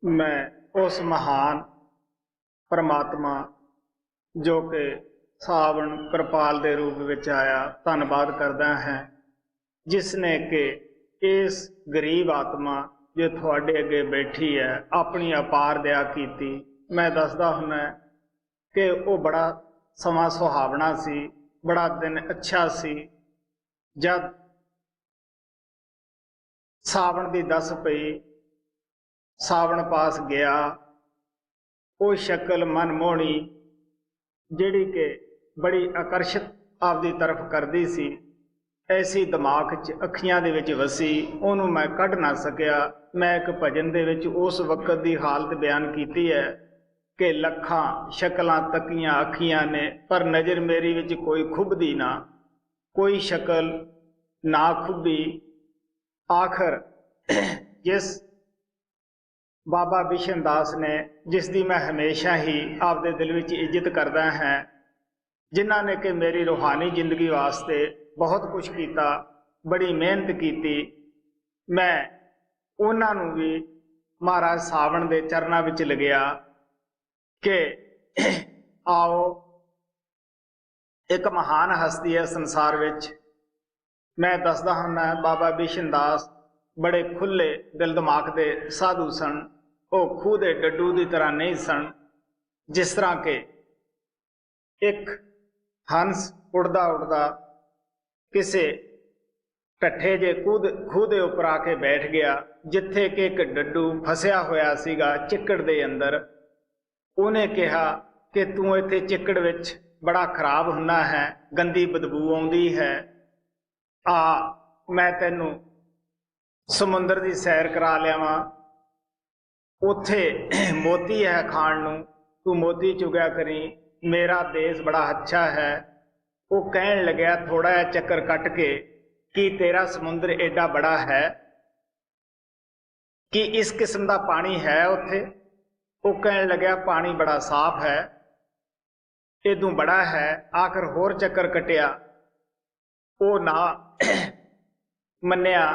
मैं उस महान परमात्मा जो कि सावण कृपाल के रूप में आया धन्यवाद करदा है, जिसने कि इस गरीब आत्मा जो थोड़े अगे बैठी है अपनी अपार दया की। मैं दसदा हुन्ना कि वो बड़ा समा सुहावना सी, बड़ा दिन अच्छा सी जब सावण की दस पई, सावण पास गया। वो शक्ल मनमोहनी जिहड़ी कि बड़ी आकर्षित आपदी तरफ करदी सी, ऐसी दिमाग च अखियां दे विच वसी, उहनूं मैं कढ ना सकिया। मैं एक भजन दे विच उस वक्त की हालत बयान की है कि लखां शक्लां तकियां अखियां ने, पर नज़र मेरी विच कोई खुबदी ना, कोई शक्ल ना खुबी। आखिर जिस बाबा बिशन दास ने, जिसकी मैं हमेशा ही आपदे दिल विच इज्जत करदा है, जिन्हां ने कि मेरी रूहानी जिंदगी वास्ते बहुत कुछ किया, बड़ी मेहनत की, मैं उन्होंने भी महाराज सावण के चरणों में लगया कि आओ, एक महान हस्ती है संसार विच। मैं दसदा हुन्ना बाबा बिशन दास बड़े खुले दिल दिमाग के साधु सन। वो खूह के डड्डू की तरह नहीं सन, जिस तरह के एक हंस उड़दा उड़दा किसी ढट्ठे जे खूह के उपर आके बैठ गया, जिथे कि एक डड्डू फसिया होया सीगा चिक्कड़ दे अंदर। उन्हें कहा कि तू इत्थे चिक्कड़ विच बड़ा खराब हुन्ना है, गंदी बदबू आउंदी है, आ मैं तैनू समुंदर की सैर करा लियावां, उत्थे मोती है खाण नूं, तू मोती चुगया करी, मेरा देश बड़ा अच्छा है। वो कहन लग्या थोड़ा जिहा चक्कर कट के कि तेरा समुंदर एडा बड़ा है कि इस किस्म का पानी है उत्थे। वो कहन लग्या पानी बड़ा साफ है, इदों बड़ा है। आखिर होर चक्कर कटिया, वो ना मन्निया।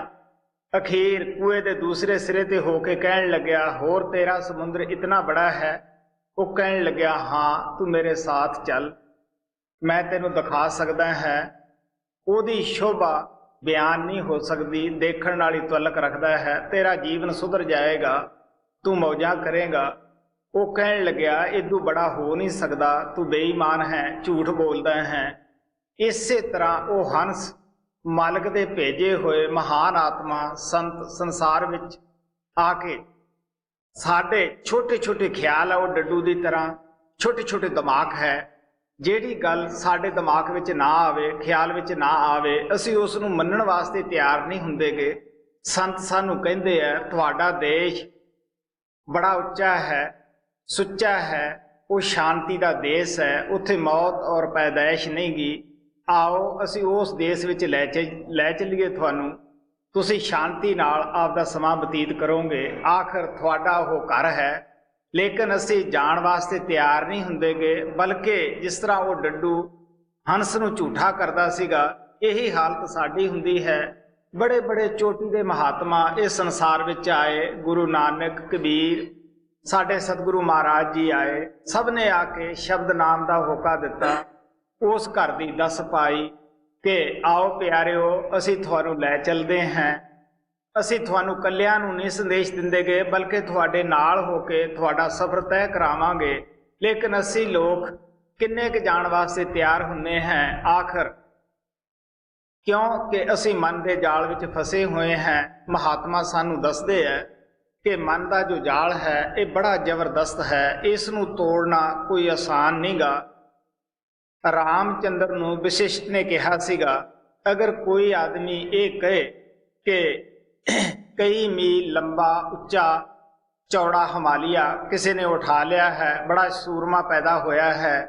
अखीर कुएं के दूसरे सिरे ते होके कहन लग्या होर तेरा समुंदर इतना बड़ा है। वो कहन लग्या हाँ, तू मेरे साथ चल, मैं तेनू दिखा सकदा है। ओदी शोभा बयान नहीं हो सकती, देखण वाली तलक रखता है। तेरा जीवन सुधर जाएगा, तू मौजा करेगा। वो कहन लग्या इदू बड़ा हो नहीं सकता, तू बेईमान है, झूठ बोलदा है। इसे तरह वो हंस मालिक दे भेजे हुए महान आत्मा संत संसार विच आके साडे छोटे छोटे ख्याल है, वो डड्डू की तरह छोटे छोटे दिमाग है। जिहड़ी गल साडे दिमाग विच ना आवे, ख्याल विच ना आवे, असीं उस नूं मन्नण वास्ते तैयार नहीं हुंदेगे। संत सानूं कहिंदे आ तुहाडा देश बड़ा उच्चा है, सुच्चा है, वो शांति का देश है, उत्थे मौत और पैदाइश नहीं गी। आओ असी उस देश विच लै चलीए तुहानूं, तुसीं शांति नाल आपदा समां बतीत करोगे। आखिर तुहाडा वो घर है, लेकिन असी जाण वास्ते तैयार नहीं हुंदेगे। बल्कि जिस तरह वो डड्डू हंस नूं झूठा करदा सीगा, यही हालत साडी हुंदी है। बड़े बड़े चोटी के महात्मा इस संसार विच आए, गुरु नानक, कबीर, साडे सतगुरु महाराज जी आए, सब ने आके शब्द नाम का होका दिता। उस घर की दस पाई कि आओ प्यारिओ, असी तुहानूं लै चलदे हैं। असी तुहानूं कल्लिआं नूं नहीं संदेश दिंदे गए, बल्कि तुहाडे नाल होके तुहाडा सफर तय करावांगे। लेकिन असी लोग किन्ने क जाण वास्ते तैयार हुंदे हैं। आखिर क्योंकि असी मन के जाल विच फसे हुए हैं। महात्मा सानूं दसदे है कि मन का जो जाल है ये बड़ा जबरदस्त है, इसनूं तोड़ना कोई आसान नहीं गा। रामचंद्र नूं वशिष्ठ ने कहा सीगा, अगर कोई आदमी ये कहे कि कई मील लंबा उच्चा चौड़ा हिमालय किसी ने उठा लिया है, बड़ा सूरमा पैदा होया है,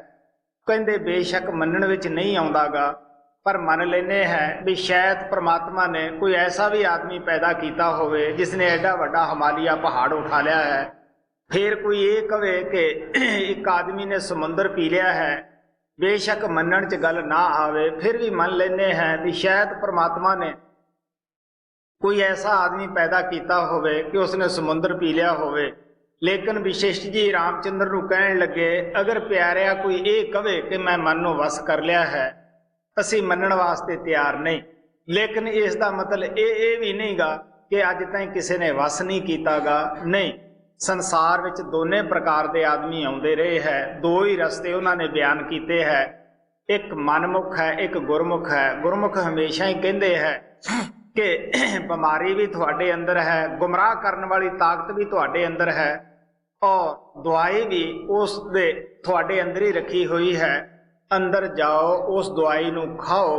कहंदे बेशक मनण विच नहीं आउंदागा, पर मन लेने हैं भी शायद परमात्मा ने कोई ऐसा भी आदमी पैदा किया होवे जिसने एडा वड्डा हिमालय पहाड़ उठा लिया है। फिर कोई ये कहे कि एक आदमी ने समुंदर पी लिया है, बेशक मनण च गल ना आवे, फिर भी मन लेने हैं भी शायद परमात्मा ने कोई ऐसा आदमी पैदा किया होवे कि उसने समुंदर पी लिया होवे। लेकिन वशिष्ठ जी रामचंद्र नूं कहण लगे, अगर प्यारिया कोई ये कहे कि मैं मन नूं वस कर लिया है, असीं मनण वास्ते तैयार नहीं। लेकिन इसका मतलब ये भी नहीं गा कि अज ताईं किसी ने वस नहीं कीता गा। नहीं, संसार विच दोने प्रकार के आदमी आउंदे रहे है, दो ही रस्ते उन्होंने बयान किए है, एक मनमुख है, एक गुरमुख है। गुरमुख हमेशा ही कहते हैं कि बीमारी भी तुहाडे अंदर है, गुमराह करने वाली ताकत भी तुहाडे अंदर है, और दवाई भी उस दे तुहाडे अंदर ही रखी हुई है। अंदर जाओ, उस दवाई नूं खाओ।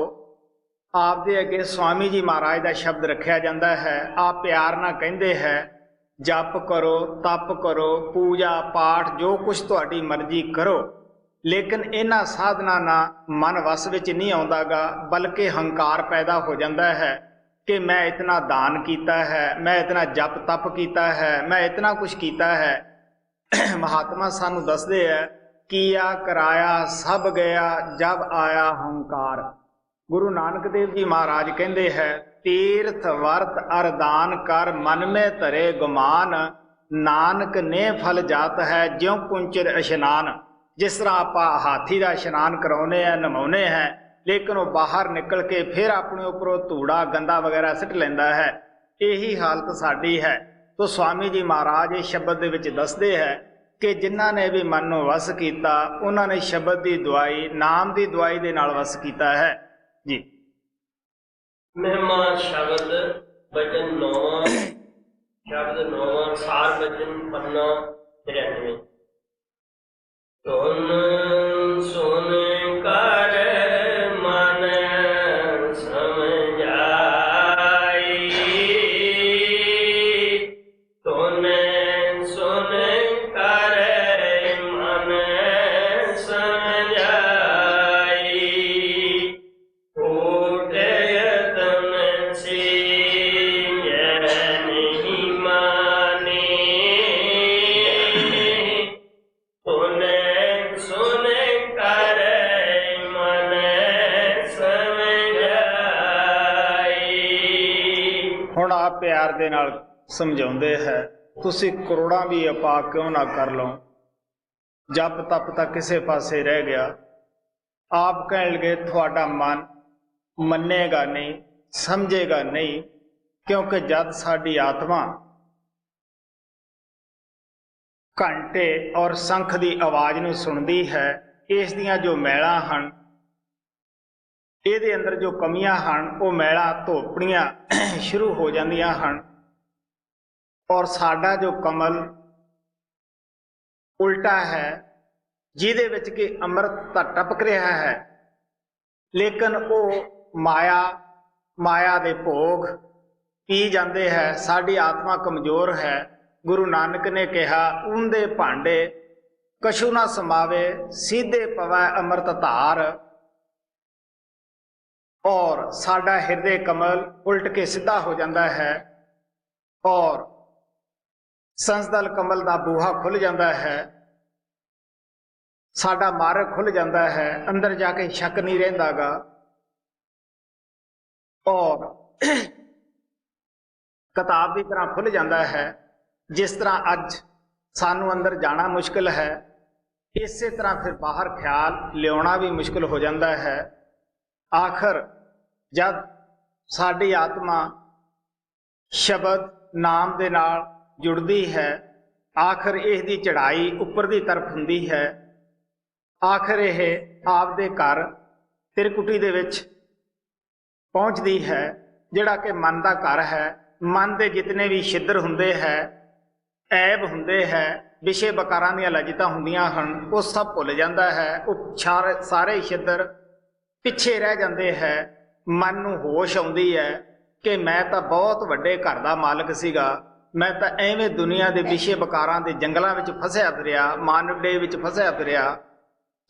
आप दे अगे स्वामी जी महाराज का शब्द रखा जाता है, आप प्यार ना कहते हैं, जप करो, तप करो, पूजा पाठ जो कुछ तुहाडी मर्जी करो, लेकिन इन्हां साधना ना मन वस विच नहीं आउंदा गा, बल्कि हंकार पैदा हो जाता है कि मैं इतना दान किया है, मैं इतना जप तप किया है, मैं इतना कुछ किया है। महात्मा सानू दसदे है, किया कराया सब गया जब आया हंकार। गुरु नानक देव जी महाराज कहते हैं, तीर्थ वर्त अरदान कर मन में धरे गुमान, नानक ने फल जात है ज्यों कुंचर इशनान। जिस तरह आप हाथी का इशनान कराने हैं, नमाने हैं, लेकिन वो बाहर निकल के फिर अपने उपरों धूड़ा गंदा वगैरह सिट लेंदा है, यही हालत साडी है। तो स्वामी जी महाराज इस शब्द दे विच दसदे है कि जिन्हां ने भी मन नूं वस कीता, उन्होंने शब्द की दवाई, नाम की दवाई दे नाल वस कीता है जी। महिमा शब्द बचन नौवां, शब्द नौवां, सार बचन पन्ना 93। सुन सुन कर मन समझाई, सुन सुन कर मन समझाई, फूटे तन से नहीं माने, सुन सुन कर मन समझाई। हुण आप प्यार दे नाल समझाउंदे है, तुसी करोड़ां भी अपा क्यों ना कर लो, जप तप तक किसे पासे रह गया। आप कहण लगे तुहाडा मन मन्नेगा नहीं, समझेगा नहीं, क्योंकि जद साडी आत्मा घंटे और शंख की आवाज़ नूं सुनदी है, इस दियां जो मैलां हन, ਇਹਦੇ अंदर जो कमियां हन, वो मैला धोपड़ियां शुरू हो जांदियां हन, और साडा जो कमल उल्टा है, जिहदे विच कि अमृत तां टपक रहा है, लेकिन वो माया दे भोग पी जाते हैं। साडी आत्मा कमजोर है। गुरु नानक ने कहा, ऊंदे भांडे कछु ना समावे, सीधे पवै अमृत धार। और साडा हृदय कमल उल्ट के सीधा हो जाता है, और संसदल कमल का बूहा खुल जाता है, साडा मार्ग खुल जाता है, अंदर जाके शक नहीं रहिंदा गा। और किताब की तरह खुल जाता है। जिस तरह अज सानू अंदर जाना मुश्किल है, इसे तरह फिर बाहर ख्याल लियाना भी मुश्किल हो जाता है। आखिर जब साडी आत्मा शब्द नाम दे नाल जुड़दी है, आखिर इसकी चढ़ाई उपर की तरफ हुंदी है। आखिर यह आपदे घर त्रिकुटी दे विच पहुँचती है, जिहड़ा कि मन का घर है। मन के जितने भी छिद्र हुंदे है, ऐब हुंदे है, विषय बकारां दीयां लज्जतां हुंदियां हन, वो सब भुल जाता है। वो सारे छिद्र पिछे रह जाते हैं। मन नूं होश आउंदी है कि मैं तो बहुत वड्डे घर का मालक सीगा, मैं तो एवें दुनिया के विषय बकारां दे जंगलों में फसिया फिरिया, मानवडे विच फसिया फिरिया।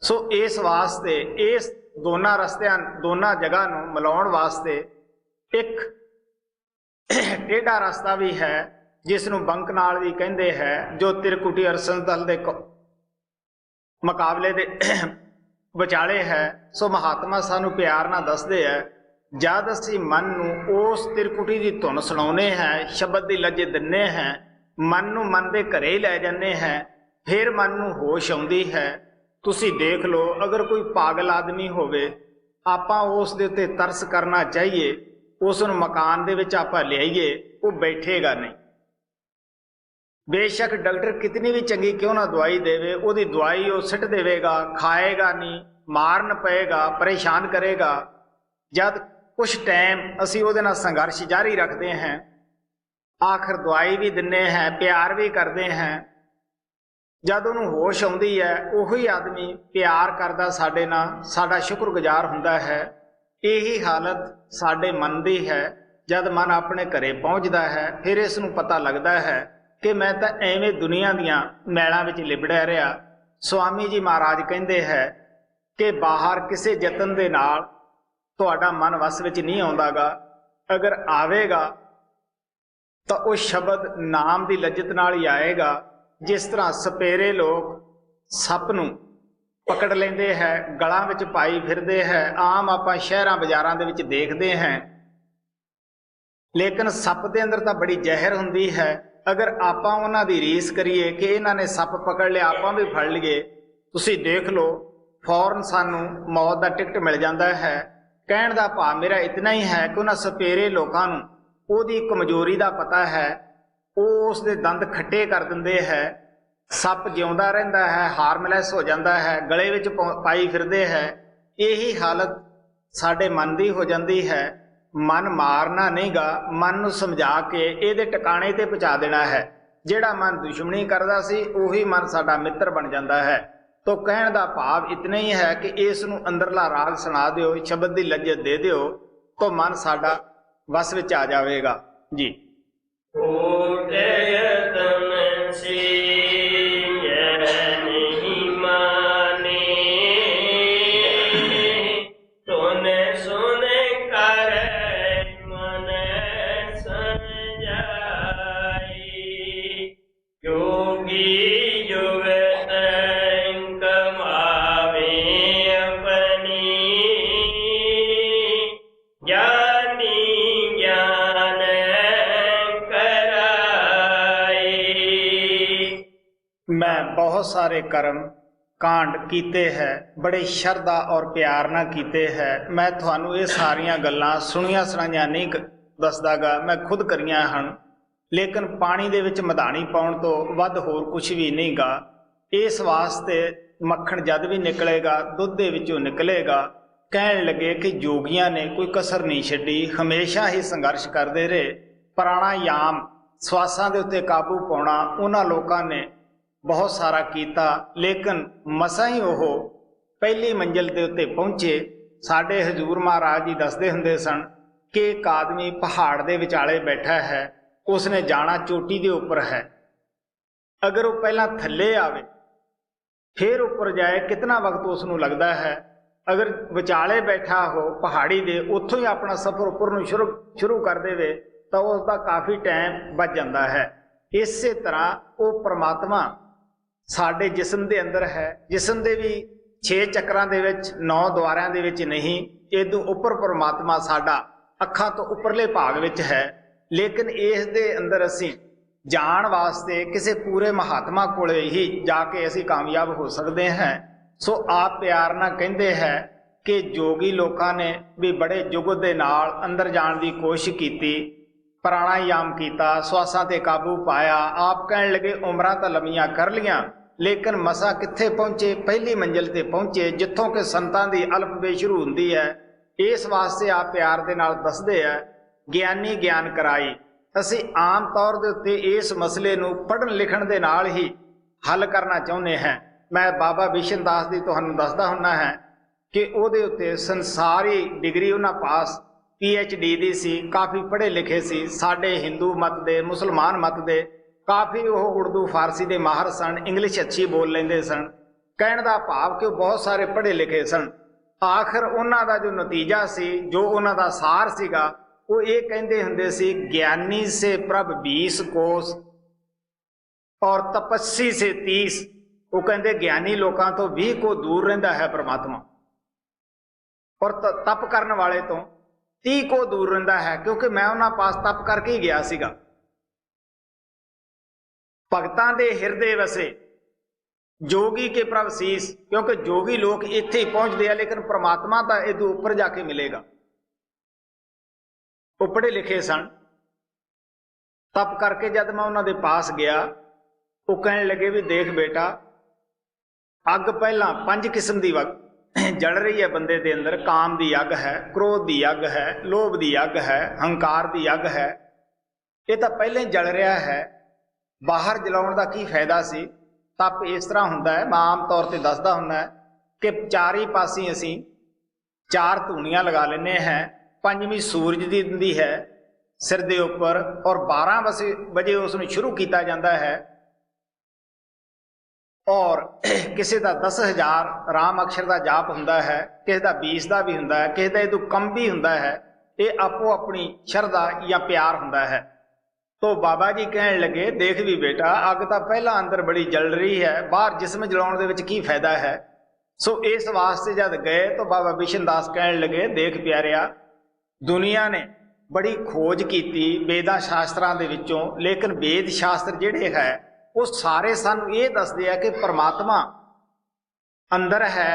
सो इस वास्ते इस दोनों रस्तियां, दोनों जगह नूं मिलाउण वास्ते एक टेढ़ा रास्ता भी है, जिसनूं बंक नाल भी कहंदे हैं, जो त्रिकुटी और संदल दे मुकाबले दे विचाले है। सो महात्मा सानू प्यार नाल दसदे है, जद असीं मन नूं उस त्रिकुटी की धुन सुणाउने हैं, शब्द की लज्ज दिन्ने हैं, मन नूं मन दे घरे ही लै जाने हैं, फिर मन नूं होश आउंदी है। तुसीं देख लो, अगर कोई पागल आदमी होवे, आपां उस दे उत्ते तरस करना चाहिए, उस नूं मकान दे विच आपां लियाईए, वो बैठेगा नहीं। बेशक डॉक्टर कितनी भी चंगी क्यों ना दवाई देवे, ओदी दवाई वो सिट देवेगा, खाएगा नहीं, मारन पएगा, परेशान करेगा। जब कुछ टाइम असी उहदे नाल संघर्ष जारी रखते हैं, आखिर दवाई भी दिन्ने हैं, प्यार भी करते हैं, जद उन्होंने होश आउंदी है, उही आदमी प्यार करदा साडे नाल, साडा शुक्रगुजार हुंदा है। यही हालत साडे मन दी है। जद मन अपने घरे पहुंचदा है, फिर इस नूं पता लगदा है कि मैं तो एवें दुनिया दियां मैलों विच लिबड़िया रहा। स्वामी जी महाराज कहंदे है कि बाहर किसी यतन दे नाल तुहाडा मन वस विच नहीं आउंदागा, अगर आवेगा तो वह शब्द नाम की लज्जत नाल ही आएगा। जिस तरह सपेरे लोग सप नूं पकड़ लेंदे है, गलां विच पाई फिरदे है, आम आपां शहरां बाजारां दे विच देखदे हैं, लेकिन सप दे अंदर तां बड़ी जहर हुंदी है। अगर आपां उन्हां दी रीस करिए कि इन्हां ने सप पकड़ लिया, आपां भी फड़ लईए, तुसीं देख लो फौरन सानूं मौत दा टिकट मिल जांदा है। कहण दा भाव मेरा इतना ही है कि उन्हां सपेरे लोकां नूं ਉਹਦੀ कमजोरी का पता है, ਉਹ ਉਸ ਦੇ दंद खट्टे कर ਦਿੰਦੇ है। सप जिउंदा ਰਹਿੰਦਾ है, हार्मलैस हो जाता है, गले विच पाई फिरदे है। यही हालत साडे मन की हो जाती है। मन मारना नहीं गा, मन नूं समझा के ਇਹਦੇ ਟਿਕਾਣੇ ते पहुँचा देना है। ਜਿਹੜਾ मन दुश्मनी करदा सी, ਉਹੀ मन साडा मित्र बन जाता है। तो कहण दा भाव इतना ही है कि इस नूं अंदरला राग सुना दिओ, शब्द की लज्जत दे दिओ, तो मन साडा वस विच आ जाएगा जी। मैं बहुत सारे कर्म कांड कीते है, बड़े शरधा और प्यार ना कीते है। मैं थानू ये सारियां गल्लां सुनिया सुनाइयां नहीं दसदागा, मैं खुद करियां हन। लेकिन पानी दे विच मधानी पाउण तो वध होर कुछ भी नहीं गा। इस वास्ते मक्खण जद भी निकलेगा, दुध दे विचों निकलेगा। कहण लगे कि जोगियां ने कोई कसर नहीं छड्डी, हमेशा ही संघर्ष करते रहे। प्राणायाम श्वासां दे उत्ते काबू पाउणा उन्हां लोकां ने बहुत सारा कीता, लेकिन मसा ही वो पहली मंजिल के उत्ते पहुंचे। साडे हजूर महाराज जी दसदे हुंदे सन कि एक आदमी पहाड़ दे विचाले बैठा है, उसने जाना चोटी के उपर है। अगर वो पहला थले आवे फिर उपर जाए, कितना वक्त उसनूं लगता है। अगर विचाले बैठा हो पहाड़ी दे, उत्थों ही अपना सफर उपर नूं शुरू कर देवे तो उसका काफ़ी टाइम बच जाता है। इस तरह वो परमात्मा साडे जिस्म दे अंदर है। जिस्म दे भी 6 चक्रां दे विच 9 द्वारां दे विच नहीं, इदों उपर परमात्मा साडा अखां तो उपरले भाग विच है। लेकिन इस दे अंदर असीं जाण वास्ते किसी पूरे महात्मा कोले ही जाके असीं कामयाब हो सकते हैं। सो आप प्यार नाल कहंदे है कि जोगी लोकां ने भी बड़े जुगत दे नाल अंदर जाण दी कोशिश कीती, प्राणायाम किया, श्वासां ते काबू पाया। आप कहण लगे उमरां तां लंमियां कर लियां, लेकिन मसा कित्थे पहुंचे, पहली मंजिल ते पहुंचे जिथों कि संतां दी अल्पबे शुरू हुंदी है। इस वास्ते आप प्यार दे नाल दसदे है, ज्ञानी ज्ञान कराई। असीं आम तौर दे उत्ते इस मसले नूं पढ़न लिखण दे नाल ही हल करना चाहुंदे हैं। मैं बाबा बिशन दास दी तुहानूं दसदा हुंदा है कि उहदे उत्ते संसारी डिग्री उन्हां पास PhD दी सी, काफ़ी पढ़े लिखे सी। साडे हिंदू मत दे, मुसलमान मत दे काफ़ी वो उर्दू फारसी दे माहर सन, इंग्लिश अच्छी बोल लेंदे सन। कहण दा भाव कि बहुत सारे पढ़े लिखे सन। आखिर उन्हां दा जो नतीजा सी, जो उन्हां दा सार सीगा, वो ये कहंदे हुंदे सी, ज्ञानी से प्रभ 20 कोस और तपस्वी से 30। वो कहंदे ज्ञानी लोकां तो 20 को दूर रहिंदा है परमात्मा, और तप करन वाले तो 30 को दूर रहिंदा है, क्योंकि मैं उन्हां पास तप करके ही गया सीगा। भगतां दे हिरदे वसे जोगी के प्रभ सीस, क्योंकि जोगी लोग इत्थे ही पहुंचते हैं, लेकिन परमात्मा तो इदू उपर जाके मिलेगा। वो पढ़े लिखे सन। तप करके जब मैं उन्होंने पास गया, वो कहने लगे भी देख बेटा, अग पहला 5 किस्म की जल रही है बंदे दे अंदर। काम की अग है, क्रोध की अग है, लोभ की अग है, हंकार की अग है। ये तो पहले ही जल रहा है, बाहर जलाउण का की फायदा सी। तप इस तरह हुंदा है, मैं आम तौर पर दसदा हुंदा कि चारी पासी असी 4 धूनियां लगा लेने हैं, 5वीं सूरज की दिंदी है सिर दे उपर, और 12 बजे उसनूं शुरू किया जाता है, और किसी का 10,000 राम अक्षर का जाप हुंदा है, किसी का 20 का भी हुंदा है, किसी का इदों कम भी हुंदा है। ये आपो अपनी शरधा या प्यार हुंदा है। तो बाबा जी कहने लगे देख भी बेटा, अग तो पहला अंदर बड़ी जल रही है, बाहर जिसम जलाउण दे विच की फायदा है। सो इस वास्ते जब गए तो बाबा बिशन दास कहने लगे देख प्यारिया, दुनिया ने बड़ी खोज की वेदां शास्त्रां दे विचों, लेकिन वेद शास्त्र जिहड़े है वो सारे सानूं ये दसदे आ कि परमात्मा अंदर है,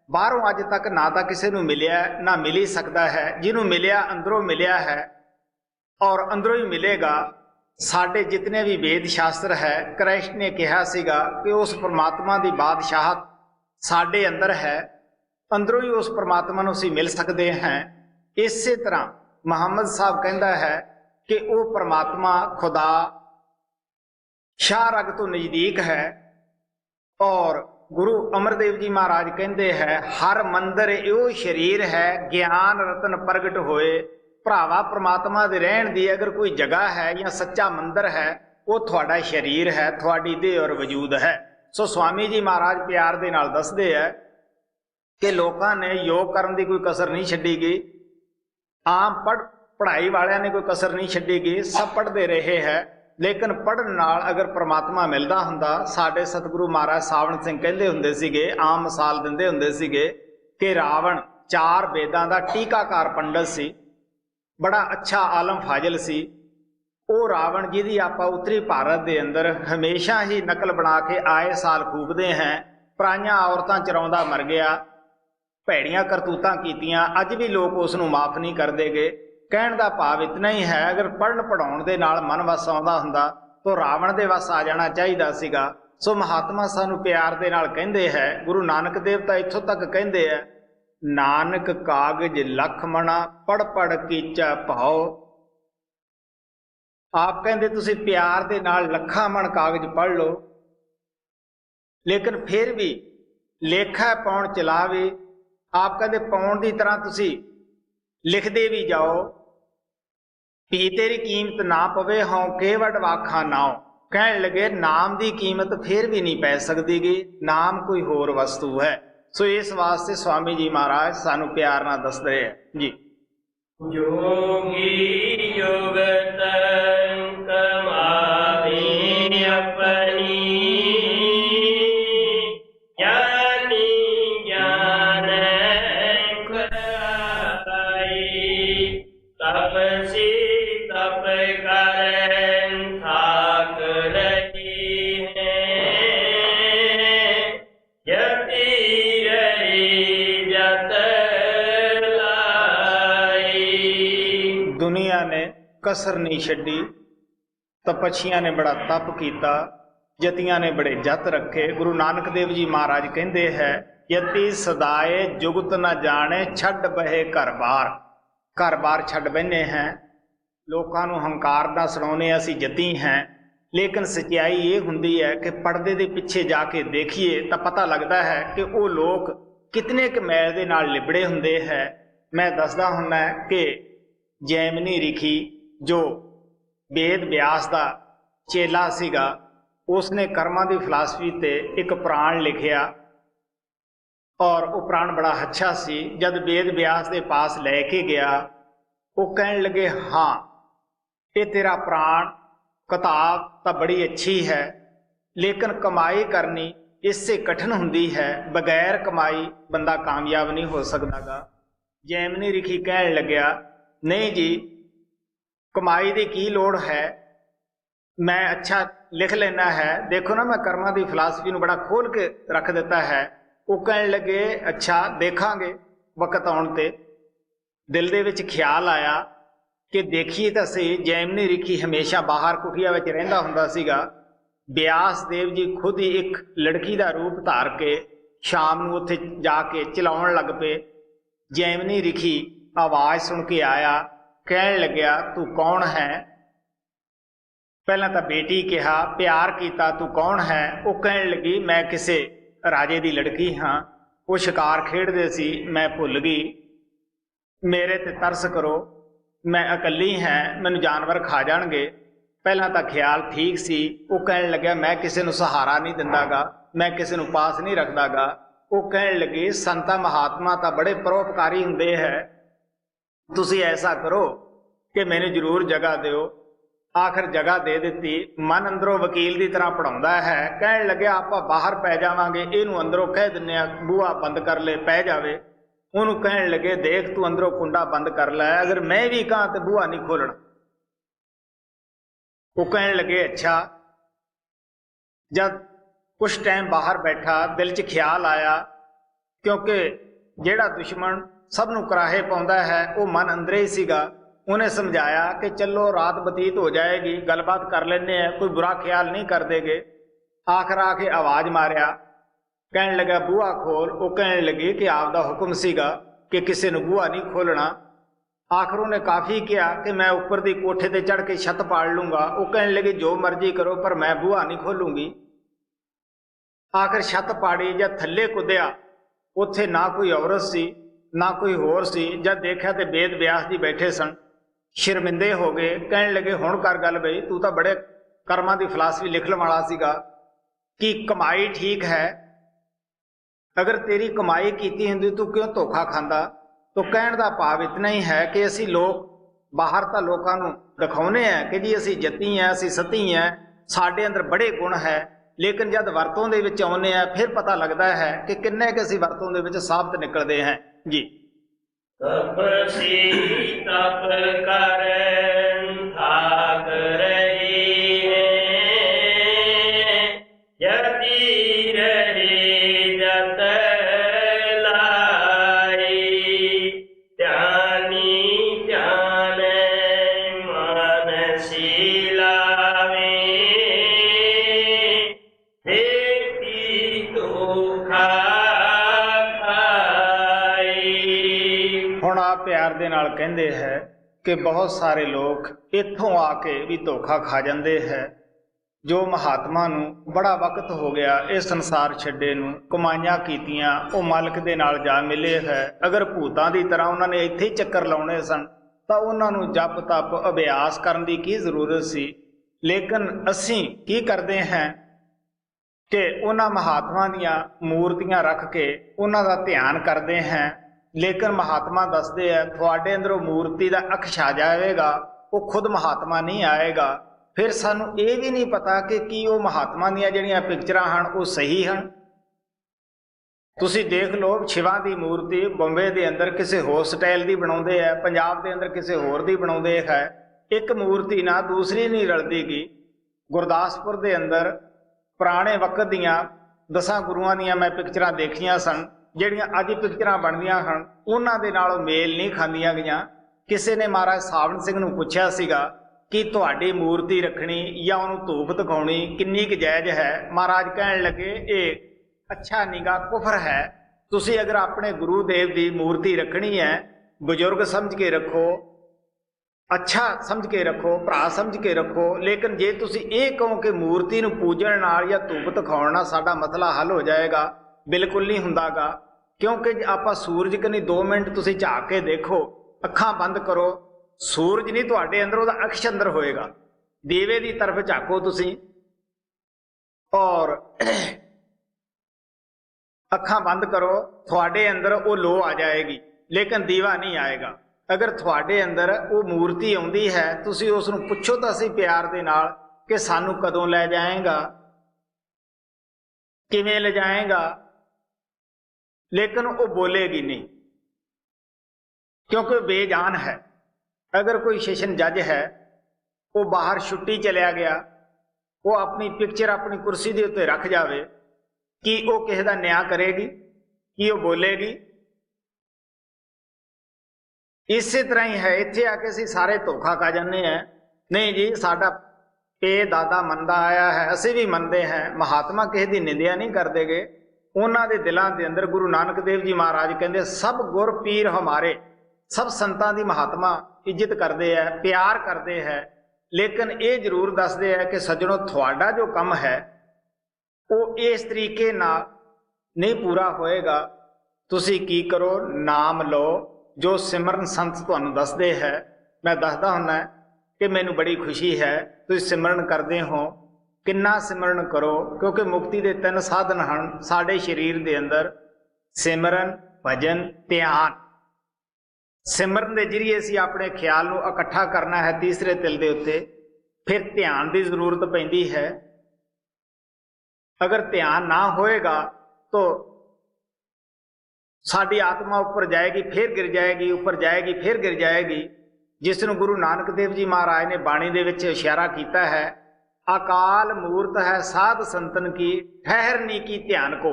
बाहरों अज तक ना तो किसी नूं मिलिया ना मिल ही सकता है। जिन्हों मिलिया अंदरों मिलिया है और अंदरों ही मिलेगा। साडे जितने भी वेद शास्त्र है, कृष्ण ने कहा सीगा कि उस परमात्मा की बादशाहत साडे अंदर है, अंदरों ही उस परमात्मा नूं असीं मिल सकते हैं। इस तरह मुहम्मद साहब कहता है कि वो परमात्मा खुदा शाह रग तो नज़दीक है। और गुरु अमरदेव जी महाराज कहते हैं हर मंदिर यो शरीर है, ज्ञान रतन प्रगट होए। भरावा परमात्मा दे रहण दी अगर कोई जगह है या सच्चा मंदिर है, वो थोड़ा शरीर है, थोड़ी देह और वजूद है। सो स्वामी जी महाराज प्यार दे नाल दसदे है कि लोगों ने योग करने की कोई कसर नहीं छड्डी गई, आम पढ़ाई वालियां ने कोई कसर नहीं छड्डी गई, सब पढ़ते रहे है। लेकिन पढ़न नाल अगर परमात्मा मिलता हुंदा, साडे सतगुरु महाराज सावण सिंह कहंदे हुंदे सीगे, आम मिसाल दिंदे हुंदे सीगे कि रावण 4 वेदां दा टीकाकार पंडित सी, बड़ा अच्छा आलम फाजिल सी। वो रावण जिहदी आपां उत्तरी भारत दे अंदर हमेशा ही नकल बना के आए साल फूकदे हैं, पराइयां औरतां चराउंदा मर गया, भैड़ियां करतूतां कीतियां, अज भी लोग उसनूं माफ़ नहीं करदे गे। कहण दा भाव इतना ही है, अगर पढ़न पढ़ाउण दे नाल मन वस आउंदा हुंदा तो रावण दे वस आ जाना चाहिदा सीगा। सो महात्मा सानूं प्यार दे नाल कहंदे है, गुरु नानक देव तां इत्थों तक कहंदे है, नानक कागज लखमणा पढ़ पढ़ कीचा भाओ। आप कहंदे तुसीं प्यार दे नाल लखां मन कागज पढ़ लो, लेकिन फिर भी लेखा पाउण चलावे। आप कहंदे पाउण दी तरह तुसीं लिखदे भी जाओ, भी तेरी कीमत ना पवे हों केवट वाखा नाओ। कहण लगे नाम की कीमत फिर भी नहीं पै सकती गी, नाम कोई होर वस्तु है। सो इस वास्ते स्वामी जी महाराज सानू प्यार नाल दसदे है जी, योगी युगत कमावे अपनी, ज्ञानी ज्ञान कराई, तपसी तप करन थाक रही है, यति रही जत लाई। दुनिया ने कसर नहीं छड्डी, तपस्वियां ने बड़ा तप किया, जतियां ने बड़े जत रखे। गुरु नानक देव जी महाराज कहते हैं, यति सदाए जुगत न जाने छड़ बहे घर बार। घर बार छड़ बहने हैं, लोगों को हंकार ना सुनाने असी जती हैं, लेकिन सच्चाई ये हुंदी है कि पर्दे के पीछे जाके देखिए तो पता लगता है कि वो लोग कितने क मैल दे नाल लिबड़े हुंदे हैं। मैं दसदा हुंदा कि जैमिनी ऋषि जो वेद व्यास का चेला सीगा, उसने कर्मां दी फिलासफी ते एक प्राण लिखिया, और वो प्राण बड़ा अच्छा सी। जब वेद व्यास के पास लैके गया, वो कहने लगे हाँ ये तेरा प्राण किताब तो बड़ी अच्छी है, लेकिन कमाई करनी इससे कठिन हुंदी है, बगैर कमाई बंदा कामयाब नहीं हो सकता गा। जैमिनी ऋषि कहने लग्या नहीं जी, कमाई की की लोड़ है, मैं अच्छा लिख लेना है। देखो ना, मैं कर्मां दी फिलासफी नूं बड़ा खोल के रख दिता है। वो कहण लगे अच्छा देखांगे वक्त आउण ते। दिल दे विच ख्याल आया कि देखिए तां सही, जैमनी रिखी हमेशा बाहर कुटिया विच रहिंदा हुंदा सीगा। व्यास देव जी खुद ही एक लड़की का रूप धार के शाम नूं उत्थे जाके चलाउण लग पे। जैमनी रिखी आवाज़ सुन के आया, कहण लग्या तू कौन है। पहला तो बेटी कहा, प्यार किया तू कौन है। वो कहण लगी मैं किसी राजे की लड़की हाँ, वो शिकार खेडदे सी, मैं भुल गई, मेरे ते तरस करो, मैं अकली हैं, मैनू जानवर खा जाणगे। पहला तो ख्याल ठीक सी। वो कहण लग्या मैं किसी नूं सहारा नहीं दिंदागा, मैं किसी नूं पास नहीं रखदागा। वो कहण लगे संता महात्मा तो बड़े परोपकारी हुंदे है, तुसी ऐसा करो कि मैनू जरूर जगह दिओ। आखिर जगह दे दी। मन अंदरों वकील की तरह पढ़ाउंदा है। कहण लग्या आपां बाहर पै जावांगे, इहनूं अंदरों कह दिंदे आ बूहा बंद कर ले, पै जावे। उहनूं कहण लगे देख तू अंदरों कुंडा बंद कर लै, अगर मैं भी कहां तो बूहा नहीं खोलना। वो कहण लगे अच्छा। जब कुछ टाइम बाहर बैठा, दिल च ख्याल आया, क्योंकि जिहड़ा दुश्मन सब नूं कराहे पाउंदा है वो मन अंदरे ही सीगा। उन्हें समझाया कि चलो रात बतीत हो जाएगी, गलबात कर लेने हैं, कोई बुरा ख्याल नहीं कर देगे। आखिर आके आवाज़ मारिया, कहण लगा बूहा खोल। वो कहण लगी कि आपदा हुक्म सीगा कि किसी ने बूहा नहीं खोलना। आखिर उन्हें काफ़ी किया कि मैं ऊपर दी कोठे ते चढ़ के छत पाड़ लूँगा। वो कहण लगी जो मर्जी करो पर मैं बूहा नहीं खोलूँगी। आखिर छत पाड़ी, जब थल्ले कुदया उत्थे ना कोई औरत सी ना कोई होर सी। जब देखा तो वेद व्यास जी बैठे सन, शर्मिंदे हो गए। कहण लगे हुण कर गल बई, तू तो बड़े कर्मां दी फिलासफी लिखण वाला सीगा कि कमाई ठीक है, अगर तेरी कमाई कीती हुंदी तू क्यों धोखा खांदा। तो कहण दा भाव इतना ही है कि असी लोग बाहर तो लोगों नूं दिखाउने हैं कि जी असी जत्ती हैं, असी सती हैं, साडे अंदर बड़े गुण है, लेकिन जब वरतों दे विच आउंदे हैं फिर पता लगता है कि किन्ने कि असी वरतों दे विच साबत निकलते हैं जी। तपसी तप करन थाक रही है, यति रही जत लाई, ध्यानी ध्याने मन सिलावे, देखी दुखा हुण आप प्यार दे नाल कहंदे है कि बहुत सारे लोग इत्थों आके भी धोखा खा जाते हैं। जो महात्मा नूं बड़ा वक्त हो गया इस संसार छड्डे नूं, कमाइयां कीतियां, वो मालक दे नाल जा मिले है। अगर भूतां दी तरह उन्होंने इत्थे ही चक्कर लाउणे सन तां उन्हां नूं जप तप अभ्यास करन दी की जरूरत सी। लेकिन असीं की करदे हैं कि उन्हां महात्मा दीयां मूर्तियां रख के उन्हां दा ध्यान करदे हैं। लेकिन महात्मा दसदे है थोड़े अंदरों मूर्ति का अक्ष आ जाएगा, वो खुद महात्मा नहीं आएगा। फिर सानू ये भी नहीं पता कि की वो महात्मा दीयां जिहड़ियां पिक्चरां हन वो सही हन। तुसी देख लो शिवा की मूर्ति बॉम्बे के अंदर किसी होर स्टाइल की बनाउंदे है, पंजाब के अंदर किसी होर दी बनाउंदे है। एक मूर्ति ना दूसरी नहीं रलदी गी। गुरदासपुर के अंदर पुराने वक्त दीयां 10 गुरुआं दीयां मैं पिक्चरां देखियां सन, ਜਿਹੜੀਆਂ ਅੱਜ ਪਿਕਚਰਾਂ ਬਣਦੀਆਂ ਹਨ ਉਹਨਾਂ ਦੇ ਨਾਲ ਮੇਲ ਨਹੀਂ ਖਾਂਦੀਆਂ ਗਈਆਂ। ਕਿਸੇ ਨੇ ਮਹਾਰਾਜ ਸਾਵਣ ਸਿੰਘ ਨੂੰ ਪੁੱਛਿਆ ਸੀਗਾ ਕਿ ਤੁਹਾਡੀ ਮੂਰਤੀ ਰੱਖਣੀ ਜਾਂ ਉਹਨੂੰ ਧੂਪ ਦਿਖਾਉਣੀ ਕਿੰਨੀ ਕੁ ਜਾਇਜ਼ ਹੈ। ਮਹਾਰਾਜ ਕਹਿਣ ਲੱਗੇ ਇਹ ਅੱਛਾ ਨਿਗਾ ਕੁਫਰ ਹੈ। ਤੁਸੀਂ ਅਗਰ ਆਪਣੇ ਗੁਰੂ ਦੇਵ ਦੀ ਮੂਰਤੀ ਰੱਖਣੀ ਹੈ ਬਜ਼ੁਰਗ ਸਮਝ ਕੇ ਰੱਖੋ, अच्छा समझ के रखो, भरा समझ के रखो। लेकिन जे तुसी ये कहो कि मूर्ति नूं पूजण नाल या धूप दिखाउण नाल साडा मसला हल हो जाएगा, बिल्कुल नहीं हुंदागा। क्योंकि आपां सूरज कनी 2 मिनट तुसी झाक के देखो, अखां बंद करो, सूरज नहीं तुहाडे अंदर उहदा अक्ष अंदर होएगा। दीवे की तरफ झाको तुसी और अखां बंद करो, तुहाडे अंदर वो लो आ जाएगी, लेकिन दीवा नहीं आएगा। अगर तुहाडे अंदर वो मूर्ति आउंदी है तुसी उस नूं पुछो तां सी प्यार दे नाल कि सानू कदों लै जाएगा, किवें ले जाएगा, लेकिन वो बोलेगी नहीं क्योंकि बेजान है। अगर कोई सेशन जज है वो बाहर छुट्टी चलिया गया, वो अपनी पिक्चर अपनी कुर्सी के उत्ते रख जावे कि वो किसी का न्याय करेगी, कि वो बोलेगी। इसे तरह ही है, इत्थे आके असीं सारे धोखा खा जाने हैं। नहीं जी, साडा पे दादा मनदा आया है, असीं भी मनते हैं। महात्मा किसी की निंदिया नहीं करते गए। उन्हां दे दिलां दे अंदर गुरु नानक देव जी महाराज कहते सब गुर पीर हमारे, सब संतां दी महात्मा इज्जत करते हैं, प्यार करते हैं। लेकिन ये जरूर दसदे है कि सज्जनों थोड़ा जो कम है वो इस तरीके नाल नहीं पूरा होएगा। तुसी की करो, नाम लो, जो सिमरन संत तुहानूं दसदे है। मैं दसदा हुन्ना कि मैनूं बड़ी खुशी है तुसीं सिमरन करते हो। किन्ना सिमरन करो, क्योंकि मुक्ति के 3 साधन हैं साडे शरीर के अंदर, सिमरन, भजन, ध्यान। सिमरन के जरिए असीं अपने ख्याल नूं इकट्ठा करना है तीसरे तिल के उत्ते, फिर ध्यान की जरूरत पैंदी है। अगर ध्यान ना होएगा तो साडी आत्मा ऊपर जाएगी, फिर गिर जाएगी, ऊपर जाएगी, फिर गिर जाएगी। जिसनूं गुरु नानक देव जी महाराज ने बाणी दे विच इशारा किया है, अकाल मूर्त है साध संतन की, ठहरनी की ध्यान को।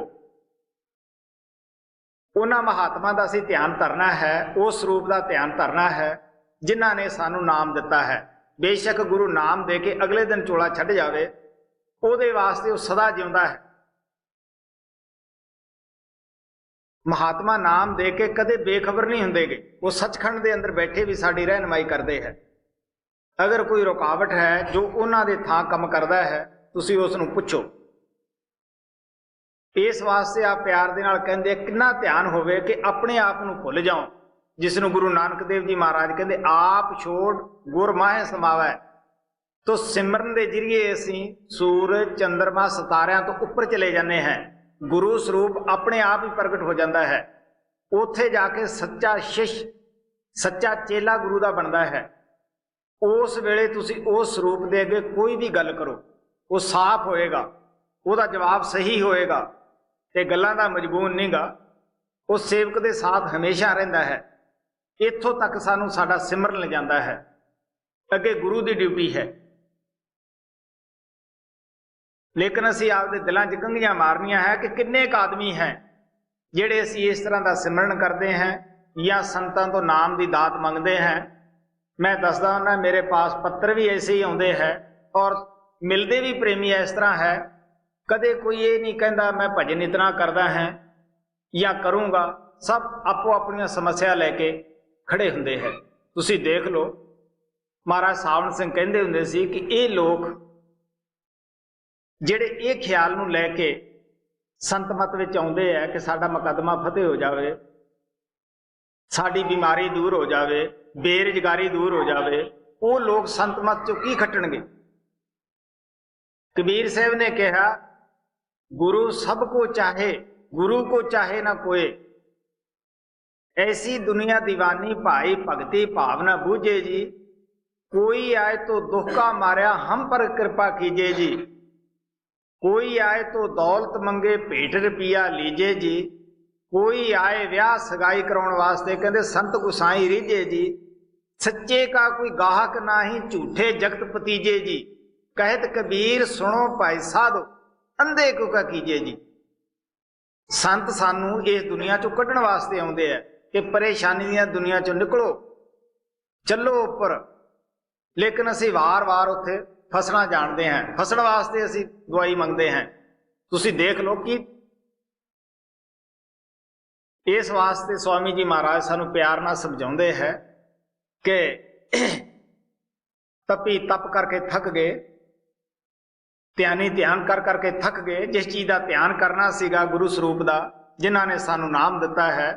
उन्हां महात्मा का असीं ध्यान धरना है, उस रूप का ध्यान धरना है जिन्हां ने सानू नाम दिता है। बेशक गुरु नाम दे के अगले दिन चोला छड्ड जावे, उहदे वास्ते वो सदा जिउंदा है। महात्मा नाम दे के कदे बेखबर नहीं हुंदे गे। वो सचखंड के अंदर बैठे भी साडी रहनुमाई करते हैं। अगर कोई रुकावट है जो उन्हां दे थां काम करदा है, तुसीं उस नूं पुछो। इस वास्ते आप प्यार दे नाल कहंदे किन्ना ध्यान होवे कि अपने आप नूं भुल जाओ, जिसनूं गुरु नानक देव जी महाराज कहंदे आप छोड़ गुर माहे समावै। तो सिमरन के जरिए असीं सूरज, चंद्रमा, सितारियां तो उपर चले जाते हैं। गुरु स्वरूप अपने आप ही प्रगट हो जाता है। उत्थे जाके सच्चा शिष्य, सच्चा चेला गुरु का बनता है। उस वेले तुसीं उस स्वरूप दे अगे कोई भी गल करो, वो साफ होएगा, उसका जवाब सही होएगा, ते गल्लां दा मजबून नहीं गा। वो सेवक के साथ हमेशा रहिंदा है। इत्थों तक सानू साडा सिमरन ले जाता है। अगे गुरु की ड्यूटी है, लेकिन असीं आपदे दिलां च कंघियां मारनियां है कि किन्ने क आदमी हैं जिहड़े असीं इस तरह का सिमरन करते हैं या संतां तो नाम की दात मंगते हैं। मैं दसदा हुन्ना, मेरे पास पत्र भी ऐसे ही आउंदे हैं और मिलते भी प्रेमी इस तरह है। कदे कोई ये नहीं कहता मैं भजन इतना करदा है या करूँगा, सब आपो अपनी समस्या लैके खड़े हुंदे हैं। तुसीं देख लो, महाराज सावण सिंह कहंदे हुंदे सी कि ये लोग जिहड़े ये ख्याल नूं लैके संत मत विच आउंदे है कि साडा मुकदमा फतेह हो जावे, साडी बीमारी दूर हो जावे, बेरोजगारी दूर हो जावे, वो लोग संत मत चों की खट्टणगे। कबीर साहब ने कहा, गुरु सबको चाहे, गुरु को चाहे ना कोई, ऐसी दुनिया दीवानी भाई भगती भावना बूझे जी। कोई आए तो दुख का मारिया हम पर कृपा कीजिए जी, कोई आए तो दौलत मंगे भेंट रुपया लीजे जी, कोई आए ब्याह सगाई कराने वास्ते कहते संत गुसाई रीजे जी। सच्चे का कोई गाहक ना ही झूठे जगत पतीजे जी, कहत कबीर सुनो भाई साधो अंधे को क्या कीजिए जी। संत सानू इस दुनिया चों कढ़ण वास्ते आउंदे है कि परेशानी दी दुनिया चों निकलो, चलो उपर। लेकिन असीं वार वार उत्थे फसना जानते हैं, फसण वास्ते असीं दवाई मंगते हैं। तुसीं देख लो कि इस वास्ते स्वामी जी महाराज सानू प्यार नाल समझाउंदे है कि तपी तप करके थक गए, ध्यानी ध्यान कर करके थक गए। जिस चीज़ का ध्यान करना सीगा गुरु स्वरूप का, जिन्हां ने सानू नाम दिता है,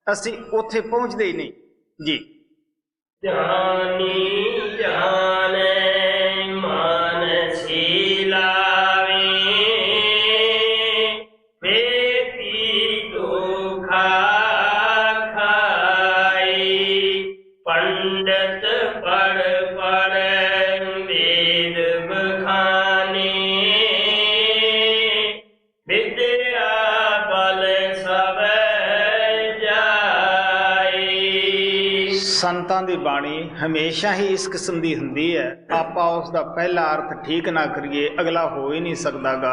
असीं उत्थे पहुंचते ही नहीं जी। ध्यानी ध्याने मन सीलावे, बेटी दुखा खाई, पंडित पढ़ पढ़ वेद बखाने, विद्या बल सब जाई। ਸੰਤਾਂ ਦੀ ਬਾਣੀ ਹਮੇਸ਼ਾ ਹੀ ਇਸ ਕਿਸਮ ਦੀ ਹੁੰਦੀ ਹੈ। ਆਪਾਂ ਉਸ ਦਾ ਪਹਿਲਾ ਅਰਥ ਠੀਕ ਨਾ ਕਰੀਏ, ਅਗਲਾ ਹੋ ਹੀ ਨਹੀਂ ਸਕਦਾਗਾ।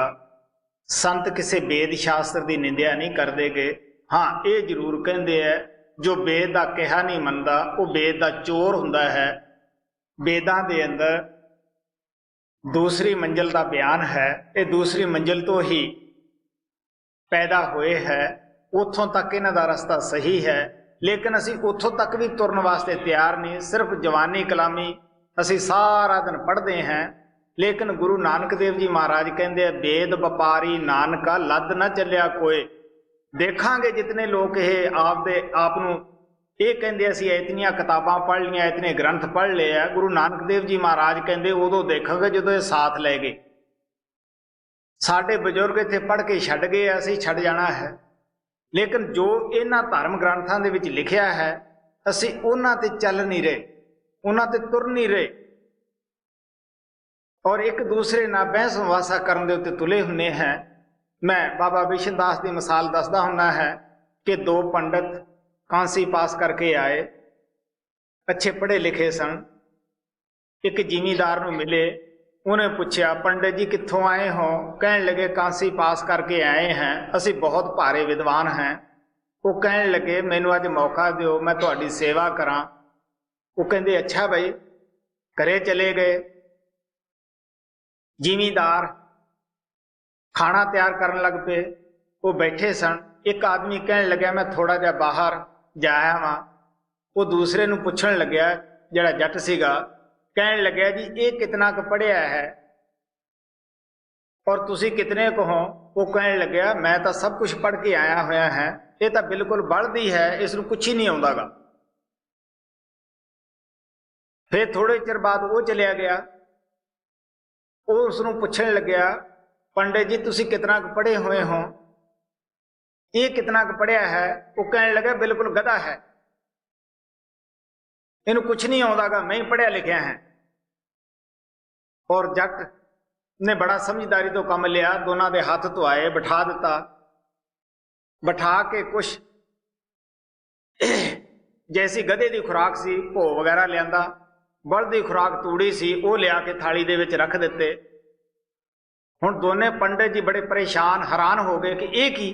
ਸੰਤ ਕਿਸੇ ਵੇਦ ਸ਼ਾਸਤਰ ਦੀ ਨਿੰਦਿਆ ਨਹੀਂ ਕਰਦੇਗੇ। ਹਾਂ, ਇਹ ਜ਼ਰੂਰ ਕਹਿੰਦੇ ਹੈ ਜੋ ਵੇਦ ਦਾ ਕਿਹਾ ਨਹੀਂ ਮੰਨਦਾ ਉਹ ਵੇਦ ਦਾ ਚੋਰ ਹੁੰਦਾ ਹੈ। ਵੇਦਾਂ ਦੇ ਅੰਦਰ ਦੂਸਰੀ ਮੰਜ਼ਿਲ ਦਾ ਬਿਆਨ ਹੈ, ਇਹ ਦੂਸਰੀ ਮੰਜ਼ਿਲ ਤੋਂ ਹੀ ਪੈਦਾ ਹੋਏ ਹੈ, ਉੱਥੋਂ ਤੱਕ ਇਹਨਾਂ ਦਾ ਰਸਤਾ ਸਹੀ ਹੈ। ਲੇਕਿਨ ਅਸੀਂ ਉੱਥੋਂ ਤੱਕ ਵੀ ਤੁਰਨ ਵਾਸਤੇ ਤਿਆਰ ਨਹੀਂ। ਸਿਰਫ ਜਵਾਨੀ ਕਲਾਮੀ ਅਸੀਂ ਸਾਰਾ ਦਿਨ ਪੜ੍ਹਦੇ ਹਾਂ। ਲੇਕਿਨ ਗੁਰੂ ਨਾਨਕ ਦੇਵ ਜੀ ਮਹਾਰਾਜ ਕਹਿੰਦੇ ਆ, ਵੇਦ ਵਪਾਰੀ ਨਾਨਕਾ ਲੱਦ ਨਾ ਚੱਲਿਆ ਕੋਏ। ਦੇਖਾਂਗੇ ਜਿਤਨੇ ਲੋਕ ਇਹ ਆਪਦੇ ਆਪ ਨੂੰ ਇਹ ਕਹਿੰਦੇ ਅਸੀਂ ਇਤਨੀਆਂ ਕਿਤਾਬਾਂ ਪੜ੍ਹ ਲਈਆਂ, ਇਤਨੇ ਗ੍ਰੰਥ ਪੜ੍ਹ ਲਏ ਆ। ਗੁਰੂ ਨਾਨਕ ਦੇਵ ਜੀ ਮਹਾਰਾਜ ਕਹਿੰਦੇ ਉਦੋਂ ਦੇਖਾਂਗੇ ਜਦੋਂ ਇਹ ਸਾਥ ਲੈ ਗਏ। ਸਾਡੇ ਬਜ਼ੁਰਗ ਇੱਥੇ ਪੜ੍ਹ ਕੇ ਛੱਡ ਗਏ, ਅਸੀਂ ਛੱਡ ਜਾਣਾ ਹੈ। ਲੇਕਿਨ ਜੋ ਇਹਨਾਂ ਧਰਮ ਗ੍ਰੰਥਾਂ ਦੇ ਵਿੱਚ ਲਿਖਿਆ ਹੈ ਅਸੀਂ ਉਹਨਾਂ ਤੇ ਚੱਲ ਨਹੀਂ ਰਹੇ, ਉਹਨਾਂ ਤੇ ਤੁਰ ਨਹੀਂ ਰਹੇ, ਔਰ ਇੱਕ ਦੂਸਰੇ ਨਾਲ ਬਹਿਸ ਮੁਬਾਸਾ ਕਰਨ ਦੇ ਉੱਤੇ ਤੁਲੇ ਹੁੰਦੇ हैं। ਮੈਂ ਬਾਬਾ ਬਿਸ਼ਨ ਦਾਸ ਦੀ ਮਿਸਾਲ ਦੱਸਦਾ ਹੁੰਦਾ ਹੈ ਕਿ ਦੋ ਪੰਡਤ ਕਾਂਸੀ ਪਾਸ ਕਰਕੇ ਆਏ, ਅੱਛੇ ਪੜ੍ਹੇ ਲਿਖੇ ਸਨ। ਇੱਕ ਜ਼ਿਮੀਂਦਾਰ ਨੂੰ ਮਿਲੇ, ਉਹਨੇ ਪੁੱਛਿਆ, ਪੰਡਿਤ ਜੀ ਕਿੱਥੋਂ ਆਏ ਹੋ? ਕਹਿਣ लगे कांसी पास करके आए हैं, ਅਸੀਂ बहुत भारे विद्वान हैं। ਉਹ ਕਹਿਣ लगे ਮੈਨੂੰ ਅੱਜ मौका ਦਿਓ, मैं ਤੁਹਾਡੀ सेवा ਕਰਾਂ। ਉਹ ਕਹਿੰਦੇ अच्छा भाई। घरे चले गए। ਜ਼ਿਮੀਂਦਾਰ ਖਾਣਾ ਤਿਆਰ ਕਰਨ ਲੱਗ ਪਏ। ਉਹ ਬੈਠੇ ਸਨ। ਇੱਕ ਆਦਮੀ ਕਹਿਣ ਲੱਗਿਆ मैं थोड़ा ਜਿਹਾ ਬਾਹਰ ਜਾਇਆ ਵਾਂ। ਉਹ ਦੂਸਰੇ ਨੂੰ ਪੁੱਛਣ ਲੱਗਿਆ, ਜਿਹੜਾ ਜੱਟ ਸੀਗਾ, ਕਹਿਣ ਲੱਗਿਆ ਜੀ ਇਹ ਕਿਤਨਾ ਕੁ ਪੜ੍ਹਿਆ ਹੈ ਔਰ ਤੁਸੀਂ ਕਿਤਨੇ ਕੁ ਹੋ? ਉਹ ਕਹਿਣ ਲੱਗਿਆ ਮੈਂ ਤਾਂ ਸਭ ਕੁਝ ਪੜ੍ਹ ਕੇ ਆਇਆ ਹੋਇਆ ਹੈ, ਇਹ ਤਾਂ ਬਿਲਕੁਲ ਬਲਦੀ ਹੈ, ਇਸ ਨੂੰ ਕੁਛ ਹੀ ਨਹੀਂ ਆਉਂਦਾਗਾ। ਫਿਰ ਥੋੜੇ ਚਿਰ ਬਾਅਦ ਉਹ ਚਲਿਆ ਗਿਆ। ਉਹ ਉਸ ਨੂੰ ਪੁੱਛਣ ਲੱਗਿਆ, ਪੰਡਿਤ ਜੀ ਤੁਸੀਂ ਕਿਤਨਾ ਕੁ ਪੜ੍ਹੇ ਹੋਏ ਹੋ? ਇਹ ਕਿਤਨਾ ਕੁ ਪੜ੍ਹਿਆ ਹੈ? ਉਹ ਕਹਿਣ ਲੱਗਾ ਬਿਲਕੁਲ ਗਧਾ ਹੈ, ਇਹਨੂੰ ਕੁਛ ਨਹੀਂ ਆਉਂਦਾਗਾ, ਮੈਂ ਹੀ ਪੜ੍ਹਿਆ ਲਿਖਿਆ ਹੈ। ਔਰ ਜੱਟ ਨੇ ਬੜਾ ਸਮਝਦਾਰੀ ਤੋਂ ਕੰਮ ਲਿਆ, ਦੋਨਾਂ ਦੇ ਹੱਥ ਧੁਆਏ, ਬਿਠਾ ਦਿੱਤਾ। ਬਿਠਾ ਕੇ ਕੁਛ ਜੈਸੀ ਗਧੇ ਦੀ ਖੁਰਾਕ ਸੀ ਭੋ ਵਗੈਰਾ ਲਿਆਂਦਾ, ਬਲਦ ਦੀ ਖੁਰਾਕ ਤੂੜੀ ਸੀ ਉਹ ਲਿਆ ਕੇ ਥਾਲੀ ਦੇ ਵਿੱਚ ਰੱਖ ਦਿੱਤੇ। ਹੁਣ ਦੋਨੇ ਪੰਡਿਤ ਜੀ ਬੜੇ ਪਰੇਸ਼ਾਨ ਹੈਰਾਨ ਹੋ ਗਏ ਕਿ ਇਹ ਕੀ।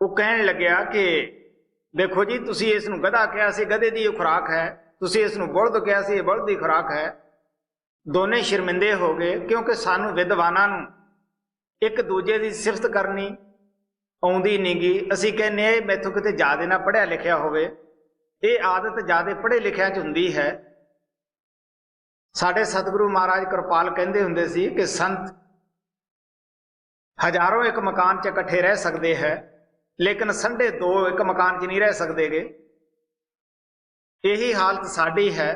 ਉਹ ਕਹਿਣ ਲੱਗਿਆ ਕਿ ਦੇਖੋ ਜੀ ਤੁਸੀਂ ਇਸ ਨੂੰ ਗਧਾ ਕਿਹਾ ਸੀ, ਗਧੇ ਦੀ ਇਹ ਖੁਰਾਕ ਹੈ, ਤੁਸੀਂ ਇਸ ਨੂੰ ਬਲਦ ਕਿਹਾ ਸੀ, ਇਹ ਬਲਦ ਦੀ ਖੁਰਾਕ ਹੈ। ਦੋਨੇ ਸ਼ਰਮਿੰਦੇ ਹੋ ਗਏ ਕਿਉਂਕਿ ਸਾਨੂੰ ਵਿਦਵਾਨਾਂ ਨੂੰ ਇੱਕ ਦੂਜੇ ਦੀ ਸਿਫਤ ਕਰਨੀ ਆਉਂਦੀ ਨਹੀਂ ਗੀ। ਅਸੀਂ ਕਹਿੰਦੇ ਹਾਂ ਮੈਥੋਂ ਕਿਤੇ ਜ਼ਿਆਦਾ ਨਾ ਪੜ੍ਹਿਆ ਲਿਖਿਆ ਹੋਵੇ। ਇਹ ਆਦਤ ਜ਼ਿਆਦਾ ਪੜ੍ਹੇ ਲਿਖਿਆਂ 'ਚ ਹੁੰਦੀ ਹੈ। ਸਾਡੇ ਸਤਿਗੁਰੂ ਮਹਾਰਾਜ ਕਿਰਪਾਲ ਕਹਿੰਦੇ ਹੁੰਦੇ ਸੀ ਕਿ ਸੰਤ ਹਜ਼ਾरों ਇੱਕ ਮਕਾਨ 'ਚ ਇਕੱਠੇ ਰਹਿ ਸਕਦੇ ਹੈ, ਲੇਕਿਨ ਸੰਢੇ ਦੋ ਇੱਕ ਮਕਾਨ 'ਚ ਨਹੀਂ ਰਹਿ ਸਕਦੇਗੇ। ਇਹੀ ਹਾਲਤ ਸਾਡੀ ਹੈ।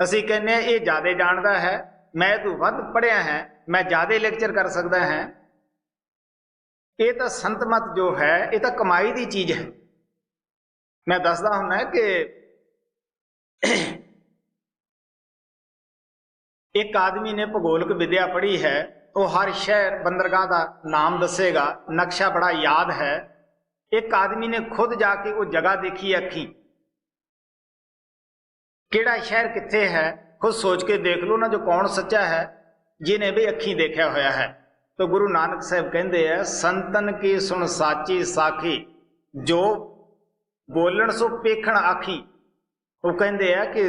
ਅਸੀਂ ਕਹਿੰਦੇ ਹਾਂ ਇਹ ਜ਼ਿਆਦਾ ਜਾਣਦਾ ਹੈ, ਮੈਂ ਤੋਂ ਵੱਧ ਪੜ੍ਹਿਆ ਹੈ, ਮੈਂ ਜ਼ਿਆਦਾ ਲੈਕਚਰ ਕਰ ਸਕਦਾ ਹਾਂ। ਇਹ ਤਾਂ ਸੰਤਮਤ ਜੋ ਹੈ ਇਹ ਤਾਂ ਕਮਾਈ ਦੀ ਚੀਜ਼ ਹੈ। ਮੈਂ ਦੱਸਦਾ ਹੁੰਦਾ ਕਿ ਇੱਕ ਆਦਮੀ ਨੇ ਭੂਗੋਲਿਕ ਵਿਦਿਆ ਪੜ੍ਹੀ ਹੈ, ਉਹ ਹਰ ਸ਼ਹਿਰ ਬੰਦਰਗਾਹ ਦਾ ਨਾਮ ਦੱਸੇਗਾ, ਨਕਸ਼ਾ ਬੜਾ ਯਾਦ ਹੈ। ਇੱਕ ਆਦਮੀ ਨੇ ਖੁਦ ਜਾ ਕੇ ਉਹ ਜਗ੍ਹਾ ਦੇਖੀ ਅੱਖੀਂ, ਕਿਹੜਾ ਸ਼ਹਿਰ ਕਿੱਥੇ ਹੈ, ਖੁਦ ਸੋਚ ਕੇ ਦੇਖ ਲਓ ਨਾ ਜੋ ਕੌਣ ਸੱਚਾ ਹੈ, ਜਿਹਨੇ ਵੀ ਅੱਖੀਂ ਦੇਖਿਆ ਹੋਇਆ ਹੈ। तो गुरु नानक साहब कहते हैं संतन की सुन साची साखी जो बोलन सो पेखण आखी। वो कहते हैं कि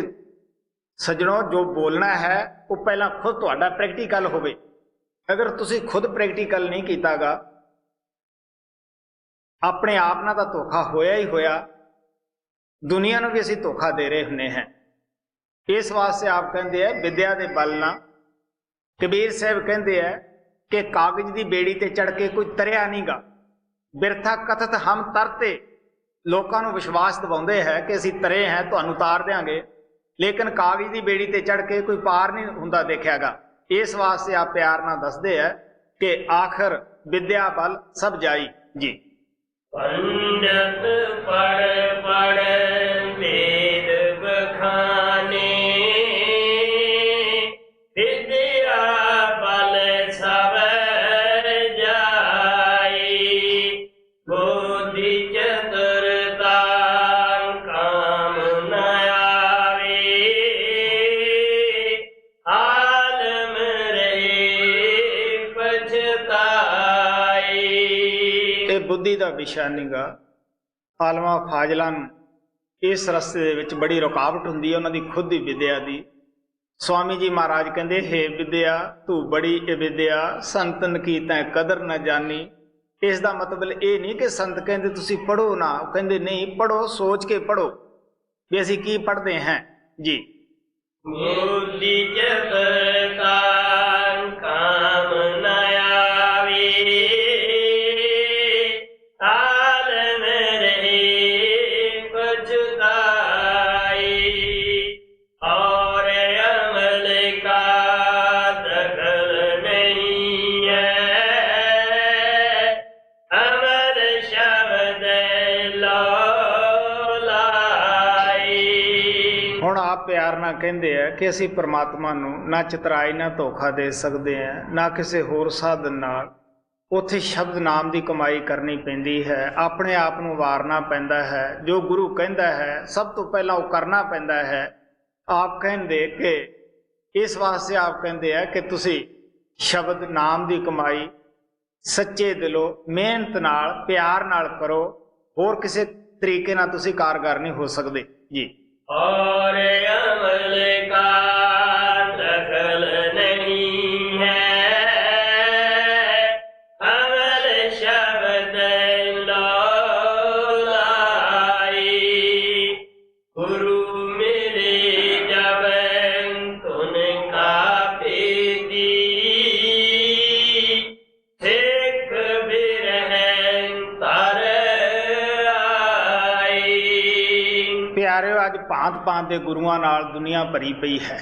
सजनों जो बोलना है वो पहला खुद तुहाडा प्रैक्टिकल होवे। अगर तुसी खुद प्रैक्टिकल नहीं कीतागा अपने आप नाल तां धोखा होया ही होया, दुनिया नूं भी असीं धोखा दे रहे हुंदे हैं। इस वास्ते आप कहते हैं विद्या दे बल नाल। कबीर साहब कहते हैं कि कागज की बेड़ी ते चढ़ के कोई तरिया नहीं गा, बिरथा कथत हम तरते। लोगों को विश्वास दिवाउंदे है कि असीं तरे हैं, तुहानूं तार देंगे, लेकिन कागज की बेड़ी ते चढ़ के कोई पार नहीं हुंदा देखियागा। इस वास्ते आप प्यार नाल दसदे है कि आखिर विद्या बल सब जाई जी। पंडित पढ़ पढ़ वेद बखाने, बुद्धि का विषय नहीं गा। आलमा फाजलों इस रस्ते दे विच बड़ी रुकावट हुंदी है उन्हां दी खुद दी विद्या दी। स्वामी जी महाराज कहंदे हे विद्या तू बड़ी विद्या संतन की तैं कदर न जानी। इस दा मतलब ये नहीं कि संत कहंदे तुसी पढ़ो ना, कहंदे नहीं पढ़ो, सोच के पढ़ो भी असीं की पढ़ते हैं जी। बुद्धि जपता काम न आवे, आलम रहे पछताई, और अमल का दखल नहीं है, अमर शब्द हुण आप प्यार ना कहंदे है कि असीं परमात्मा नूं ना चितराई ना धोखा दे सकते हैं ना किसी होर साधन नाल। उत्थे शब्द नाम की कमाई करनी पैंदी है, अपने आप नूं वारना पैंदा है। जो गुरु कहंदा है सब तो पहला वो करना पैंदा है। आप कहंदे कि इस वास्ते आप कहंदे है कि तुसी शब्द नाम की कमाई सच्चे दिलों मेहनत नाल प्यार नाल करो, होर किसी तरीके नाल तुसी कारगर नहीं हो सकते जी। और अमल का दखल नहीं है, अमल शब्द लाई, गुरु मिले जब तुनका पेदी, सिख बिरहन तर आई। प्यारे अज भांत भांत के गुरुआं नाल दुनिया भरी पई है।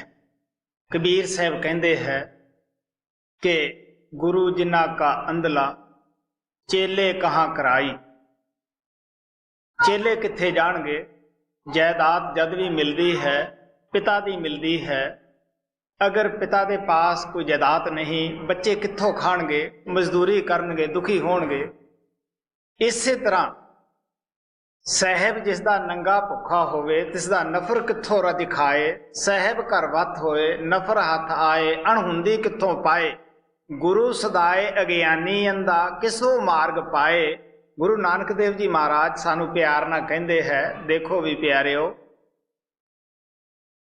कबीर साहब कहंदे है कि गुरु जिन्ना का अंधला चेले कहाँ कराई। चेले कित्थे जाणगे? जायदाद जद भी मिलती है पिता दी मिलती है। अगर पिता दे पास कोई जायदाद नहीं, बच्चे कित्थों खाणगे? मजदूरी करनगे, दुखी होणगे। इसे तरह साहब जिसदा नंगा भुखा होवे तिसदा नफर कित्थों रज खाए। साहब घर वत होए नफर हथ आए, अणहुंदी कित्थों पाए। गुरु सदाए अगियानी अंधा किसो मार्ग पाए। गुरु नानक देव जी महाराज सानू प्यार ना कहंदे है, देखो भी प्यारिओ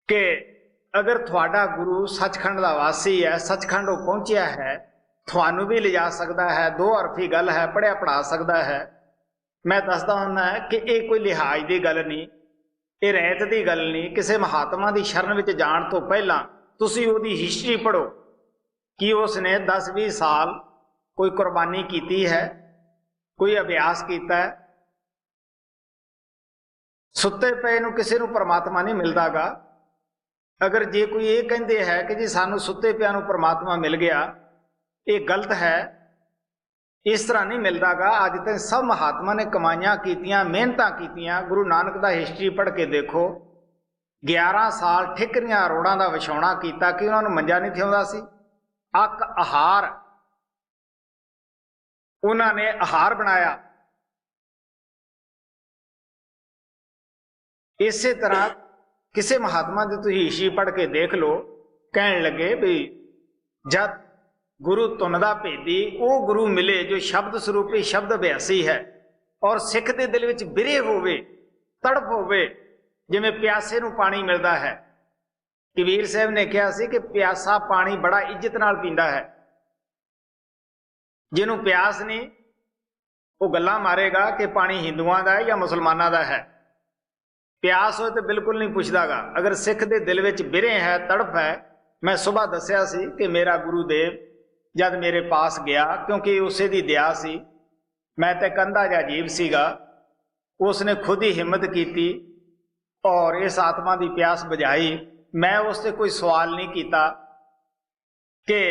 कि अगर थोड़ा गुरु सचखंड का वासी है, सचखंड वो पहुंचा है, थानू भी ले जा सकता है। दो अरफी गल है, पढ़िया पढ़ा सकता है। मैं दसदा हुंदा कि यह कोई लिहाज की गल नहीं, ये रैत की गल नहीं। किसी महात्मा की शरण में जाण तो पहला तुसी उहदी हिस्टरी पढ़ो कि उसने 10-20 साल कोई कुर्बानी की है, कोई अभ्यास किया है। सुते पे नूं किसी नूं परमात्मा नहीं मिलता गा। अगर जे कोई ये कहते है कि जी सानू सुते पिया नूं परमात्मा मिल गया, ये गलत है। इस तरह नहीं मिलता गा। अज तक सब महात्मा ने कमाइयां कीतियां, मेहनतां कीतियां। गुरु नानक दा हिस्टरी पढ़ के देखो, 11 साल ठिकरियां रोड़ां दा विछाउणा कीता कि उन्हां नूं मंजा नहीं थिआउंदा सी। अक आहार उन्होंने आहार बनाया। इसे तरह किसी महात्मा की तुसीं हिस्टरी पढ़ के देख लो, कहन लगे भी जब गुरु तुनदा भेदी वो गुरु मिले जो शब्द स्वरूपी शब्द अभ्यासी है और सिख के दिल विच बिरे होवे, तड़प होवे, जिवें प्यासे नूं पानी मिलता है। कबीर साहब ने कहा सी कि प्यासा पानी बड़ा इज्जत नाल पींदा है। जिन्हों प्यास नहीं वो गल्लां मारेगा कि पानी हिंदुआं दा है या मुसलमानां दा है। प्यास हो तो बिल्कुल नहीं पुछदा गा। अगर सिख के दिल विच बिरे है, तड़प है। मैं सुबह दसिया सी कि मेरा गुरुदेव जब मेरे पास गया, क्योंकि उसे दी दया सी, मैं तो कंधा जा अजीब सीगा, उसने खुद ही हिम्मत की और इस आत्मा की प्यास बुझाई। मैं उससे कोई सवाल नहीं किया कि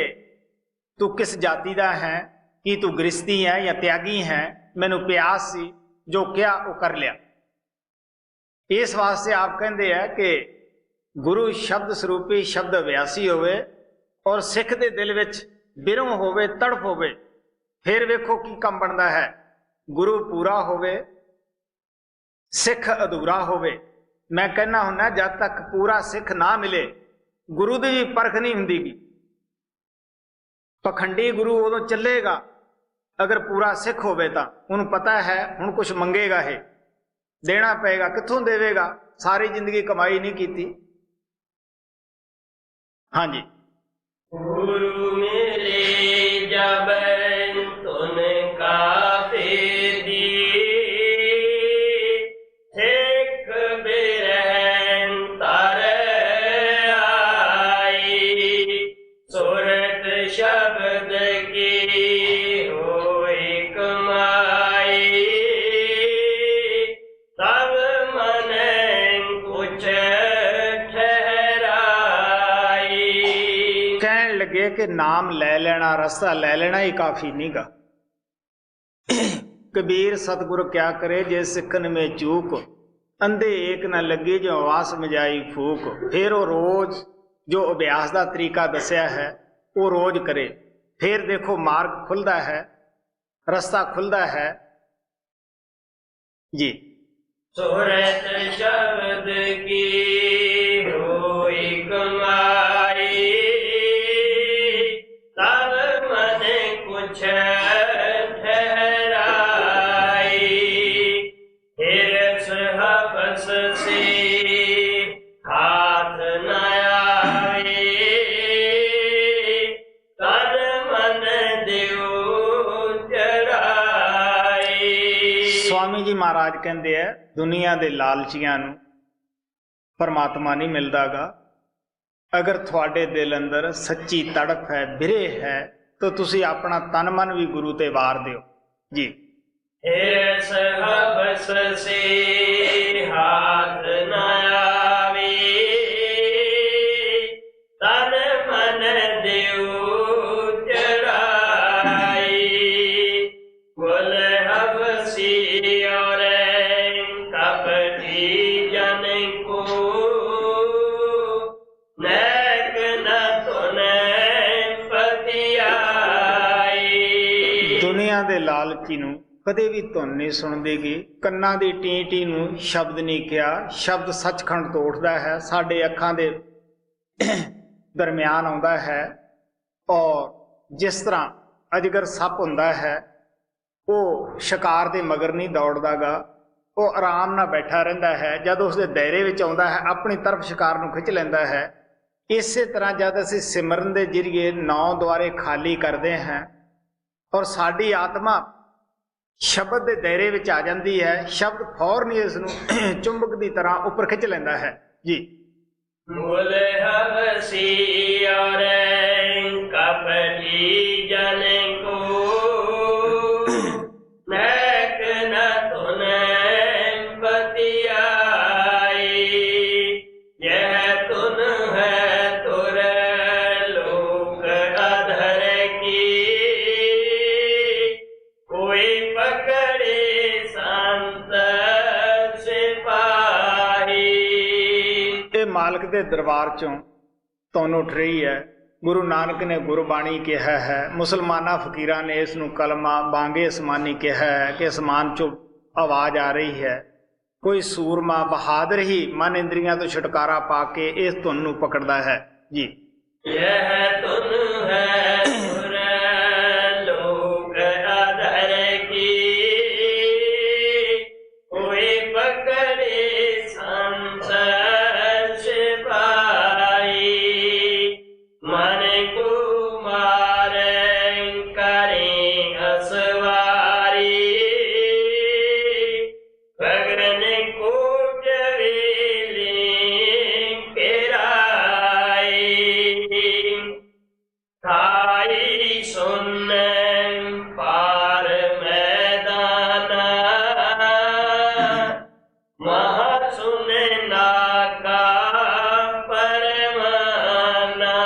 तू किस जाति का है, कि तू गृहस्थी है या त्यागी है। मैनू प्यास सी, जो क्या वो कर लिया। इस वास्ते आप कहते हैं कि गुरु शब्द स्वरूपी शब्द अभ्यासी होवे और सिख के दिल विच बिरों होवे, तड़प होवे। फिर वेखो की कम बनता है। गुरु पूरा होवे, सिख अधूरा होवे। मैं कहना हुन्ना जब तक पूरा सिख ना मिले गुरु की भी परख नहीं हुंदी। पखंडी गुरु उदों चलेगा अगर पूरा सिख होवे तां उन्हें पता है हुण कुछ मंगेगा, है देना पेगा, कित्थों देवेगा, सारी जिंदगी कमाई नहीं की। हाँ जी। गुरु मेरे जब तुन काफी दी, सिख बिरहन तारे आई, सूरत शब्द की होई कमाई, तब मन कुछ लगे कि नाम ले लेना, रास्ता ले लेना ही काफी नहीं गा। कबीर सतगुरु क्या करे जे सिखन में चूक, अंधे एक न लगी जो आवास में जाई फूक। फिर वो रोज जो अभ्यास का तरीका दसिया है वो रोज करे, फिर देखो मार्ग खुलता है, रास्ता खुलता है जी। सूरत शब्द की होई कमाई, तब मन कुछ ठहराई, हिरस हवस से हाथ न आए, तन मन देव चढ़ाई। स्वामी जी महाराज कहते हैं दुनिया के लालचियां नूं परमात्मा नहीं मिलता गा। अगर थोड़े दिल अंदर सच्ची तड़प है, बिरे है, तो तुसी अपना तन मन भी गुरु ते वार दियो जी। हिरस हवस से हाथ न आवे, तन मन देव चढ़ाई, कुल हवसी और कपटी जन को, नैक न तुने पतियाई। दुनिया के लालची नूं कदे भी धुन नहीं सुनदेगी, कन्ना दी टी टी नूं शब्द नहीं किया। शब्द सचखंड तो उठता है, साडे अखां दे दरम्यान आउंदा है, और जिस तरह अजगर सप हुंदा है वो शिकार दे मगर नहीं दौड़दा गा, वो आराम नाल बैठा रहिंदा है। जद उसके दायरे विच आउंदा है अपनी तरफ शिकार नूं खिच लैंदा है। इसे तरह जब असीं सिमरन दे जरिए 9 द्वारे खाली करते हैं और साडी आत्मा शब्द के दायरे विच आ जाती है, शब्द फौरन ही इसनूं चुंबक की तरह ऊपर खिंच लैंदा है जी। मूल हवसी और कपटी जन को, नैक न तुने पतियाई, यह तुन है तुर लोक अधर की, कोई पकड़े संत सिपाही। ये मालिक के दरबार चों तुन उठ रही है। गुरु नानक ने गुरबाणी कहा है, मुसलमाना फकीरां ने इसनूं कलमा बांगे असमानी कहा है कि असमान चो आवाज आ रही है। कोई सूरमा बहादुर ही मन इंद्रियां तो छुटकारा पा के इस धुन नूं पकड़दा है जी। यह तुन है तुर लोक अधर की, कोई पकड़े संत सिपाही, मन को मारे करें असवारी, भगन को जवेली पेराई, थाई सुन पार मैदाना, महा सुन नाका परमाना।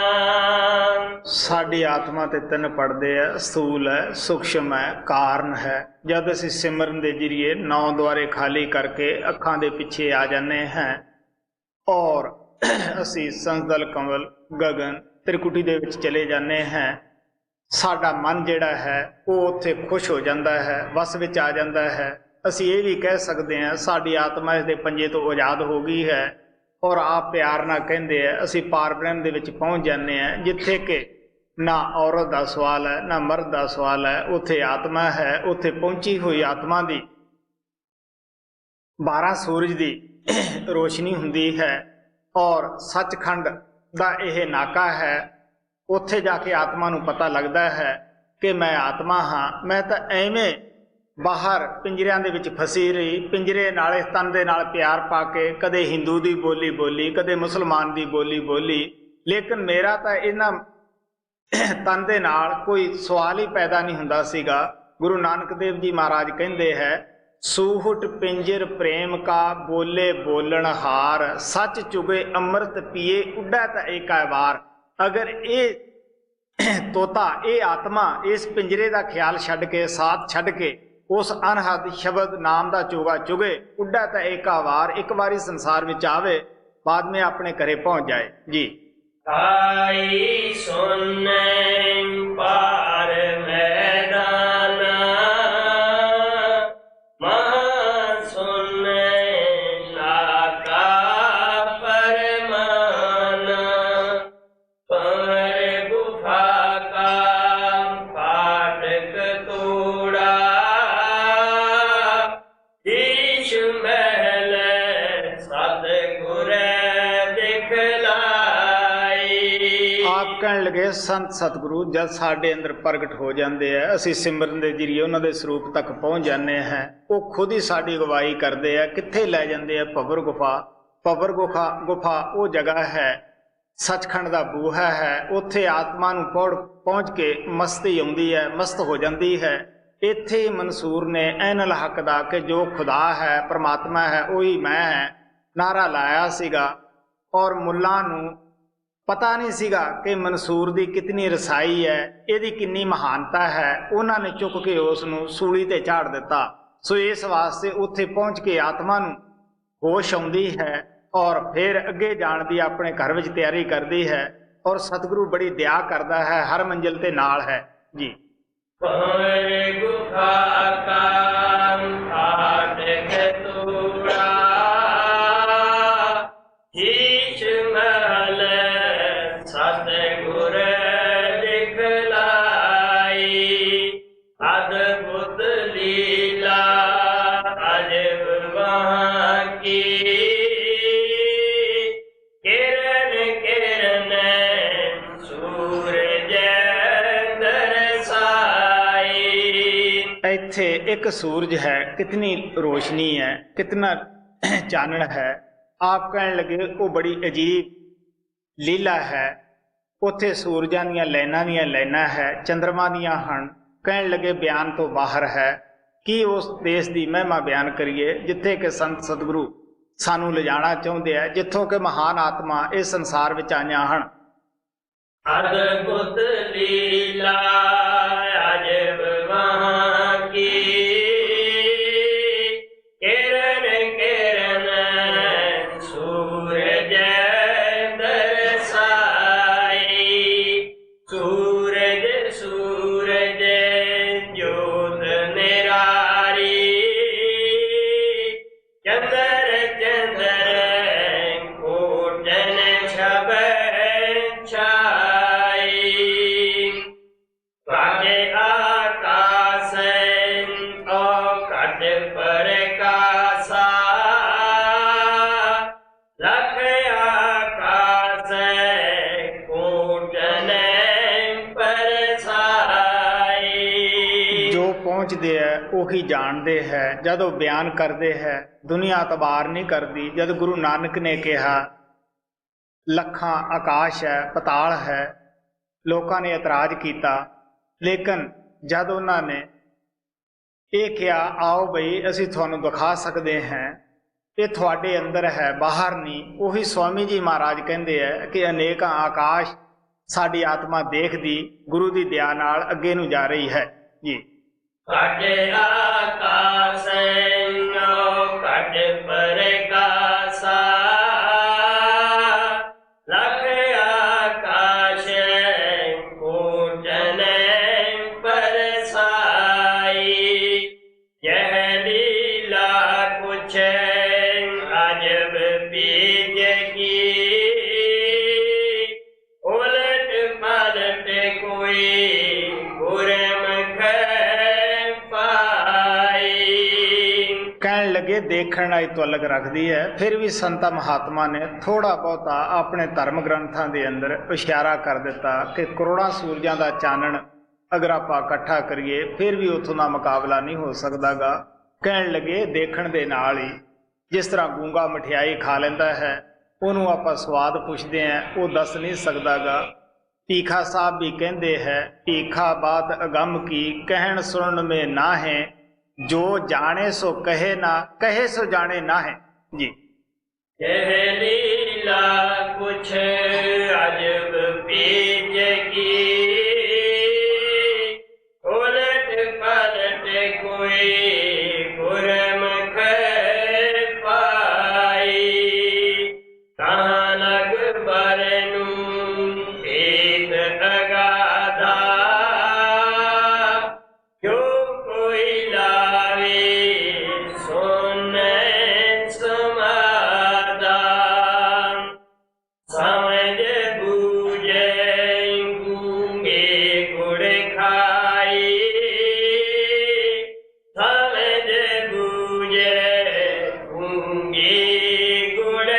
साडी आत्मा ते तीन पड़दे है, स्थूल है, सूक्ष्म है, कारण है। जब असीं सिमरन दे जरिए 9 द्वारे खाली करके अखां दे पिछे आ जाने हैं और असीं संदल कंवल गगन त्रिकुटी दे विच चले जाने हैं, साडा मन जिहड़ा है वो उत्थे खुश हो जाता है, वस विच आ जाता है। असीं ये भी कह सकते हैं साडी आत्मा इस दे पंजे तो आज़ाद हो गई है और आप प्यार नाल कहंदे हैं असीं पार ब्रह्म दे विच पहुँच जाने हैं, जिथे कि ना औरत का सवाल है ना मर्द का सवाल है, उत्थे आत्मा है। उत्थे पहुंची हुई आत्मा की 12 सूरज की रोशनी हुंदी है और सचखंड का यह नाका है। उत्थे जाके आत्मा नूं पता लगता है कि मैं आत्मा हाँ, मैं तो एवें बाहर पिंजरियां दे विच फसी रही, पिंजरे नाल इस तन दे नाल प्यार पा के कदे हिंदू की बोली बोली, कदे मुसलमान की बोली बोली, लेकिन मेरा तो इन्हां तन दे नाल कोई सवाल ही पैदा नहीं हुंदा सीगा। गुरु नानक देव जी महाराज कहंदे है, सूहट पिंजर प्रेम का बोले बोलन हार, सच चुगे अमृत पिए उड्डा त एका वार। अगर ये तोता ये आत्मा इस पिंजरे का ख्याल छड्ड के साथ छड्ड के उस अनहद शब्द नाम का चोगा चुगे, उड्डा तो एका वार, एक बारी संसार में आवे, बाद में अपने घरे पहुंच जाए जी। आई सुन पार मैदान, महा सुन नाका परमान, पर गुफा का फाटक तोड़ा, ईश महल सतगुर आप कहन लगे संत सतगुरु जब साडे अंदर प्रगट हो जाते हैं, असी सिमरन के जरिए उन्होंने स्वरूप तक पहुँच जाते हैं, वो खुद ही साड़ी अगवाई करते हैं। कित्थे लै जाते हैं? भवर गुफा। भवर गुफा वो जगह है, सचखंड का बूहा है। उत्थे आत्मा नूं पहुँच के मस्ती आउंदी है, मस्त हो जाती है। इत्थे ही मंसूर ने ऐनल हक दा कि जो खुदा है परमात्मा है वही मैं है नारा लाया सीगा, और मुल्लां नूं पता नहीं सीगा कि मंसूर की कितनी रसाई है, यदी कितनी महानता है। उन्होंने चुक के उसनूं सूली ते झाड़ दिता। सो इस वास्ते उत्थे पहुँच के आत्मा नूं होश आउंदी है और फिर अगे जाण दी अपने घर विच तैयारी करती है, और सतगुरु बड़ी दया करता है, हर मंजिल ते नाल है जी। इत्थे एक सूरज है, कितनी रोशनी है, कितना चानण है। आप कहन लगे वो बड़ी अजीब लीला है। उत्थे सूरजां दियां लाइनां है, चंद्रमा दियां हन। कहन लगे बयान तो बाहर है कि उस देश की महिमा बयान करिए जिथे कि संत सतगुरु सानू ले जाना चाहते हैं, जिथों के महान आत्मा इस संसार विच आईयां हन। अद्भुत लीला अजब वहाँ की, किरण किरण सूरज दरसाई, सूरज सूरज ज्योत निरारी, चंद्र चंद्र कोटन छब पहुँचते है उही जानते हैं। जब वो बयान करते हैं दुनिया तबार नहीं करती। जब गुरु नानक ने कहा लखां आकाश है पताल है, लोगों ने एतराज किया, लेकिन जब उन्होंने ये कहा आओ बई असी थानू दिखा सकते हैं, ये थोड़े अंदर है बाहर नहीं। उही स्वामी जी महाराज कहते हैं कि अनेक आकाश साड़ी आत्मा देखदी गुरु की दया नाल अगे नूं जा रही है जी। कट आकाश कट परकासा, लख आकाश कोटन परसाई, यह लीला कुछ अजब बीज की, उलट पलट को ਦੇਖਣ ਨਾਲ ਤੁਅਲਕ ਰੱਖਦੀ ਹੈ। ਫਿਰ ਵੀ ਸੰਤਾਂ ਮਹਾਤਮਾ ਨੇ ਥੋੜਾ ਬਹੁਤਾ ਆਪਣੇ ਧਰਮ ਗ੍ਰੰਥਾਂ ਦੇ ਅੰਦਰ ਇਸ਼ਾਰਾ ਕਰ ਦਿੱਤਾ ਕਿ ਕਰੋੜਾਂ ਸੂਰਜਾਂ ਦਾ ਚਾਨਣ ਅਗਰ ਆਪਾਂ ਇਕੱਠਾ ਕਰੀਏ ਫਿਰ ਵੀ ਉੱਥੋਂ ਦਾ ਮੁਕਾਬਲਾ ਨਹੀਂ ਹੋ ਸਕਦਾਗਾ। ਕਹਿਣ ਲੱਗੇ ਦੇਖਣ ਦੇ ਨਾਲ ਹੀ, ਜਿਸ ਤਰ੍ਹਾਂ ਗੂੰਗਾ ਮਠਿਆਈ ਖਾ ਲੈਂਦਾ ਹੈ, ਉਹਨੂੰ ਆਪਾਂ ਸਵਾਦ ਪੁੱਛਦੇ ਹਾਂ, ਉਹ ਦੱਸ ਨਹੀਂ ਸਕਦਾਗਾ। ਭੀਖਾ ਸਾਹਿਬ ਵੀ ਕਹਿੰਦੇ ਹੈ, ਭੀਖਾ ਬਾਤ ਅਗੰਮ ਕੀ ਕਹਿਣ ਸੁਣਨ ਮੇ ਨਾ ਹੈ, ਜੋ ਜਾਣੇ ਸੋ ਕਹੇ ਨਾ, ਕਹੇ ਸੋ ਜਾਣੇ ਨਾ ਹੈ ਜੀ। यह लीला कुछ अजब पीज की, उलट पलट कोई गुरमुख पाई, कहाँ लग बरनू भेद अगाधा, जो कोई लावे सुन समादा, समझ बूझे गूंगे गुड़ खाई, समझ बूझे गूंगे गुड़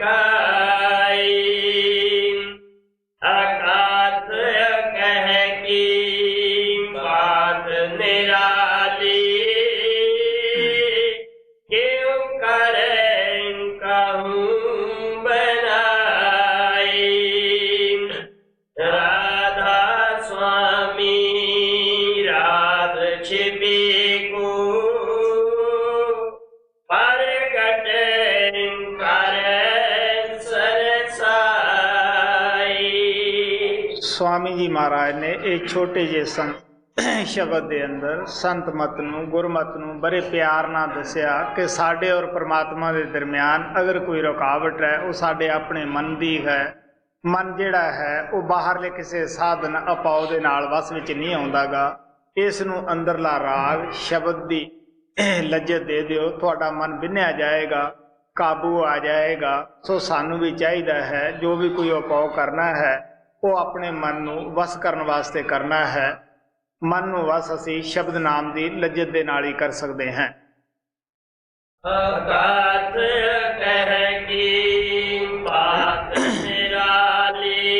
खाई, अकात कह की बात निराली, क्यों करें कहूँ बनाई, राधा स्वामी राध छिपी को, प्रगट करें सरसाई। स्वामी जी महाराज ने ਇਹ ਛੋਟੇ ਜਿਹੇ ਸ਼ਬਦ ਦੇ ਅੰਦਰ ਸੰਤ ਮਤ ਨੂੰ, ਗੁਰਮਤ ਨੂੰ ਬੜੇ ਪਿਆਰ ਨਾਲ ਦੱਸਿਆ ਕਿ ਸਾਡੇ ਔਰ ਪਰਮਾਤਮਾ ਦੇ ਦਰਮਿਆਨ ਅਗਰ ਕੋਈ ਰੁਕਾਵਟ ਹੈ, ਉਹ ਸਾਡੇ ਆਪਣੇ ਮਨ ਦੀ ਹੈ। ਮਨ ਜਿਹੜਾ ਹੈ ਉਹ ਬਾਹਰਲੇ ਕਿਸੇ ਸਾਧਨ ਅਪਾਉ ਦੇ ਨਾਲ ਵਸ ਵਿੱਚ ਨਹੀਂ ਆਉਂਦਾਗਾ। ਇਸ ਨੂੰ ਅੰਦਰਲਾ ਰਾਗ ਸ਼ਬਦ ਦੀ ਲੱਜਤ ਦੇ ਦਿਓ, ਤੁਹਾਡਾ ਮਨ ਬਿੰਨਿਆ ਜਾਏਗਾ, ਕਾਬੂ ਆ ਜਾਏਗਾ। ਸੋ ਸਾਨੂੰ ਵੀ ਚਾਹੀਦਾ ਹੈ ਜੋ ਵੀ ਕੋਈ ਉਪਾਅ ਕਰਨਾ ਹੈ ਉਹ ਆਪਣੇ ਮਨ ਨੂੰ ਵਸ ਕਰਨ ਵਾਸਤੇ ਕਰਨਾ ਹੈ। ਮਨ ਨੂੰ ਵਸ ਅਸੀਂ ਸ਼ਬਦ ਨਾਮ ਦੀ ਲੱਜਤ ਦੇ ਨਾਲ ਹੀ ਕਰ ਸਕਦੇ ਹਾਂ। अगाध कह की बात निराली,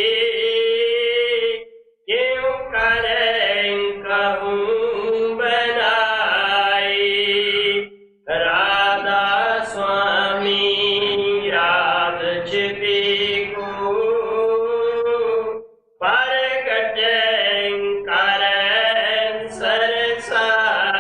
क्यों करें कहूँ बनाई, राधा स्वामी राध छिपी को, प्रगट करें सरसाई।